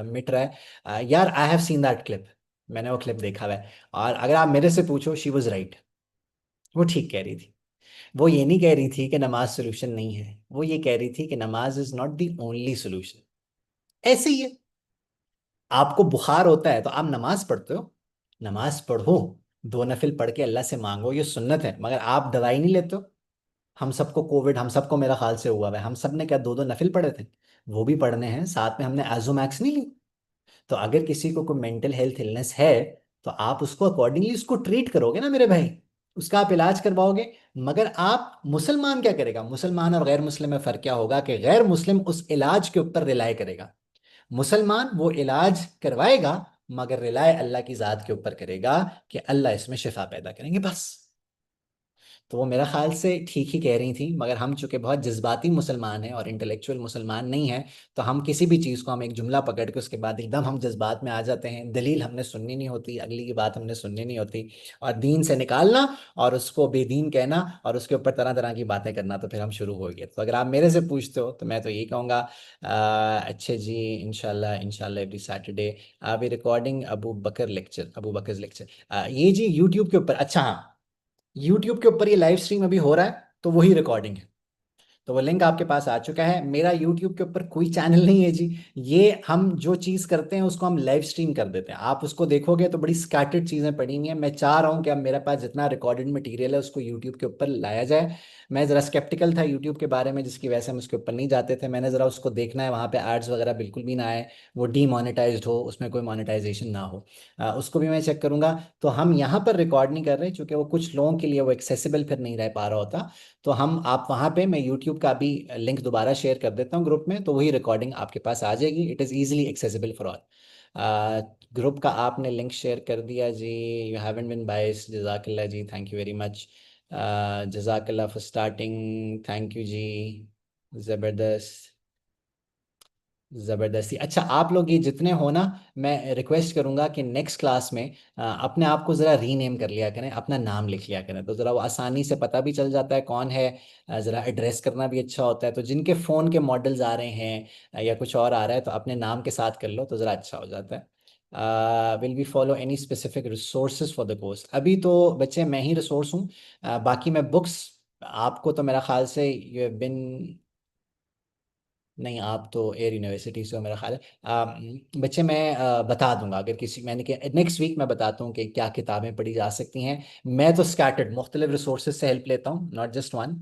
मिट रहा है। यार I have seen that clip, मैंने वो क्लिप देखा हुआ है। और अगर आप मेरे से पूछो शी वॉज राइट, वो ठीक कह रही थी। वो ये नहीं कह रही थी कि नमाज सोल्यूशन नहीं है, वो ये कह रही थी कि नमाज is not the only solution. ऐसे ही है, आपको बुखार होता है तो आप नमाज पढ़ते हो, नमाज पढ़ो, दो नफिल पढ़ के अल्लाह से मांगो, ये सुन्नत है, मगर आप दवाई नहीं लेते हो। हम सबको कोविड, हम सबको मेरा ख्याल से हुआ है, हम सब ने क्या दो दो नफिल पढ़े थे? वो भी पढ़ने हैं, साथ में हमने एजोमैक्स नहीं ली। तो अगर किसी को कोई मेंटल हेल्थ इलनेस है तो आप उसको अकॉर्डिंगली उसको ट्रीट करोगे ना मेरे भाई, उसका आप इलाज करवाओगे। मगर आप मुसलमान क्या करेगा, मुसलमान और गैर मुस्लिम में फर्क क्या होगा कि गैर मुस्लिम उस इलाज के ऊपर रिलाय करेगा, मुसलमान वो इलाज करवाएगा मगर रिलाय अल्लाह की जात के ऊपर करेगा कि अल्लाह इसमें शिफा पैदा करेंगे बस। तो वो मेरा ख्याल से ठीक ही कह रही थी, मगर हम चूंकि बहुत जज्बाती मुसलमान हैं और इंटेलेक्चुअल मुसलमान नहीं हैं, तो हम किसी भी चीज़ को, हम एक जुमला पकड़ के उसके बाद एकदम हम जज्बात में आ जाते हैं, दलील हमने सुननी नहीं होती, अगली की बात हमने सुननी नहीं होती, और दीन से निकालना और उसको बेदीन कहना और उसके ऊपर तरह तरह की बातें करना, तो फिर हम शुरू हो गए। तो अगर आप मेरे से पूछते हो तो मैं तो यही कहूँगा, अच्छे जी, इंशाल्लाह इंशाल्लाह एवरी सैटरडे अभी रिकॉर्डिंग अबू बकर लेक्चर, ये जी यूट्यूब के ऊपर, अच्छा हाँ, यूट्यूब के ऊपर ये लाइव स्ट्रीम अभी हो रहा है, तो वही रिकॉर्डिंग है। तो वो लिंक आपके पास आ चुका है। मेरा यूट्यूब के ऊपर कोई चैनल नहीं है जी। ये हम जो चीज़ करते हैं उसको हम लाइव स्ट्रीम कर देते हैं, आप उसको देखोगे तो बड़ी स्कैटर्ड चीज़ें पड़ी हुई हैं। मैं चाह रहा हूँ कि अब मेरे पास जितना रिकॉर्डेड मटेरियल है उसको यूट्यूब के ऊपर लाया जाए। मैं ज़रा स्केप्टिकल था यूट्यूब के बारे में, जिसकी वजह से हम उसके ऊपर नहीं जाते थे। मैंने ज़रा उसको देखना है, वहाँ पे एड्स वगैरह बिल्कुल भी ना आए, वो डीमोनेटाइज्ड हो, उसमें कोई मोनेटाइजेशन ना हो, उसको भी मैं चेक करूंगा। तो हम यहाँ पर रिकॉर्ड नहीं कर रहे क्योंकि वो कुछ लोगों के लिए वो एक्सेसिबल फिर नहीं रह पा रहा होता। तो हम, आप वहाँ पे, मैं यूट्यूब का भी लिंक दोबारा शेयर कर देता हूँ ग्रुप में, तो वही रिकॉर्डिंग आपके पास आ जाएगी। It is easily accessible for all. Group का आपने लिंक शेयर कर दिया जी। यू हैवंट बीन बायस्ड, जजाकल्ला जी, थैंक यू वेरी मच। जजाकल्ला फॉर स्टार्टिंग, थैंक यू जी, ज़बरदस्त, ज़बरदस्ती। अच्छा, आप लोग ये जितने हो ना, मैं रिक्वेस्ट करूंगा कि नेक्स्ट क्लास में अपने आप को ज़रा रीनेम कर लिया करें, अपना नाम लिख लिया करें, तो ज़रा वो आसानी से पता भी चल जाता है कौन है। ज़रा एड्रेस करना भी अच्छा होता है। तो जिनके फ़ोन के मॉडल्स आ रहे हैं या कुछ और आ रहा है, तो अपने नाम के साथ कर लो तो ज़रा अच्छा हो जाता है। Will be follow any specific resources for the course? अभी तो बच्चे मैं ही रिसोर्स हूँ, बाकी मैं बुक्स, आपको तो मेरा ख्याल से यू हैव बिन, नहीं आप तो एयर यूनिवर्सिटी से हो मेरा ख्याल है। बच्चे मैं बता दूंगा, अगर किसी, मैंने कि नेक्स्ट वीक मैं बताता हूँ कि क्या किताबें पढ़ी जा सकती हैं। मैं तो स्कैटर्ड मुख्तलिफ रिसोर्सेज से हेल्प लेता हूँ, नॉट जस्ट वन।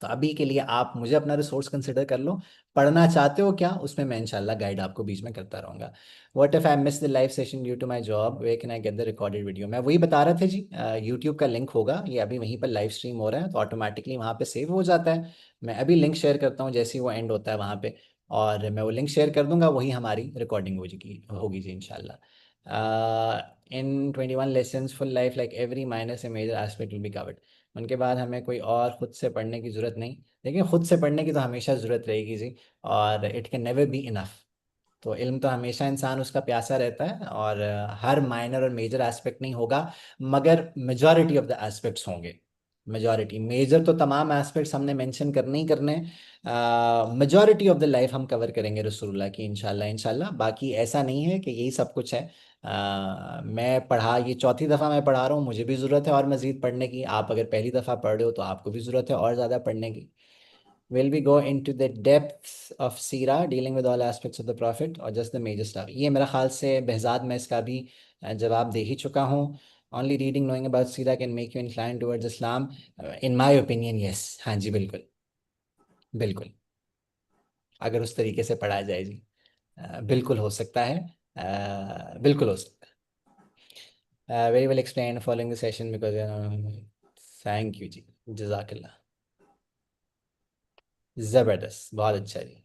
तो अभी के लिए आप मुझे अपना रिसोर्स कंसिडर कर लो। पढ़ना चाहते हो क्या, उसमें मैं इंशाल्लाह गाइड आपको बीच में करता रहूंगा। What if I miss the live session due to my job, where can I get the recorded video? मैं वही बता रहा था जी, यूट्यूब का लिंक होगा, ये अभी वहीं पर लाइव स्ट्रीम हो रहा है, तो ऑटोमेटिकली वहाँ पे सेव हो जाता है। मैं अभी लिंक शेयर करता हूँ जैसे ही वो एंड होता है वहाँ पे, और मैं वो लिंक शेयर कर दूंगा, वही हमारी रिकॉर्डिंग होगी जी इंशाल्लाह। In 21 lessons full life like every minor से major aspect will be covered. उनके बाद हमें कोई और खुद से पढ़ने की ज़रूरत नहीं। लेकिन खुद से पढ़ने की तो हमेशा ज़रूरत रहेगी जी, और it can never be enough. तो इल्म तो हमेशा इंसान उसका प्यासा रहता है, और हर माइनर और मेजर एस्पेक्ट नहीं होगा, मगर मेजॉरिटी ऑफ द एस्पेक्ट्स होंगे। मेजॉरिटी, मेजर तो तमाम एस्पेक्ट्स हमने मेंशन करने ही करने, मेजॉरिटी ऑफ द लाइफ हम कवर करेंगे रसूलुल्लाह की, इंशाल्लाह इंशाल्लाह। बाकी ऐसा नहीं है कि यही सब कुछ है। मैं पढ़ा, ये चौथी दफ़ा मैं पढ़ा रहा हूँ, मुझे भी ज़रूरत है और मज़ीद पढ़ने की। आप अगर पहली दफ़ा पढ़ रहे हो तो आपको भी ज़रूरत है और ज़्यादा पढ़ने की। Will we go into the depths of Sira, dealing with all aspects of the prophet, or just the major stuff? ये मेरा ख्याल से बहजाद मैं इसका भी जवाब दे ही चुका हूँ। Only reading knowing about Sira can make you inclined towards Islam. In my opinion, yes। हाँ जी, बिल्कुल बिल्कुल, अगर उस तरीके से पढ़ा जाए जी, बिल्कुल हो सकता है, बिल्कुल हो सकता है। Very well explain following the session because, thank you जी, जजाकल्ला, जबरदस्त, बहुत अच्छा जी।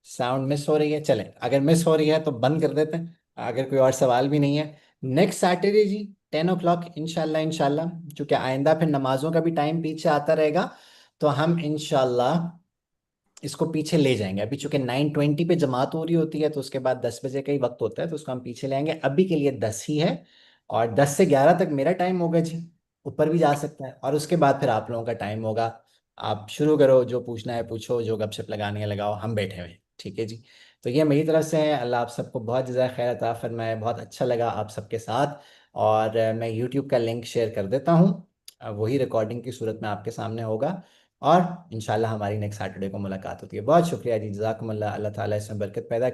साउंड मिस हो रही है, चलें, अगर मिस हो रही है तो बंद कर देते हैं, अगर कोई और सवाल भी नहीं है। नेक्स्ट सैटरडे जी 10 o'clock, इंशाल्लाह इंशाल्लाह, क्योंकि आइंदा फिर नमाजों का भी टाइम पीछे आता रहेगा, तो हम इंशाल्लाह इसको पीछे ले जाएंगे। अभी चूंकि 9:20 पे जमात हो रही होती है, तो उसके बाद 10 बजे का ही वक्त होता है, तो उसको हम पीछे ले आएंगे। अभी के लिए 10 ही है, और 10 से 11 तक मेरा टाइम होगा जी, ऊपर भी जा सकता है, और उसके बाद फिर आप लोगों का टाइम होगा। आप शुरू करो, जो पूछना है पूछो, जो गपशप लगानी है लगाओ, हम बैठे हुए हैं, ठीक है जी। तो ये मेरी तरफ से है। अल्लाह आप सबको बहुत जज़ाय खैर अता फरमाए, बहुत अच्छा लगा आप सबके साथ। और मैं यूट्यूब का लिंक शेयर कर देता हूँ, वही रिकॉर्डिंग की सूरत में आपके सामने होगा, और इंशाल्लाह हमारी नेक्स्ट सैटरडे को मुलाकात होती है। बहुत शुक्रिया जी, जज़ाकुमुल्लाह, अल्लाह ताला इसमें बरकत पैदा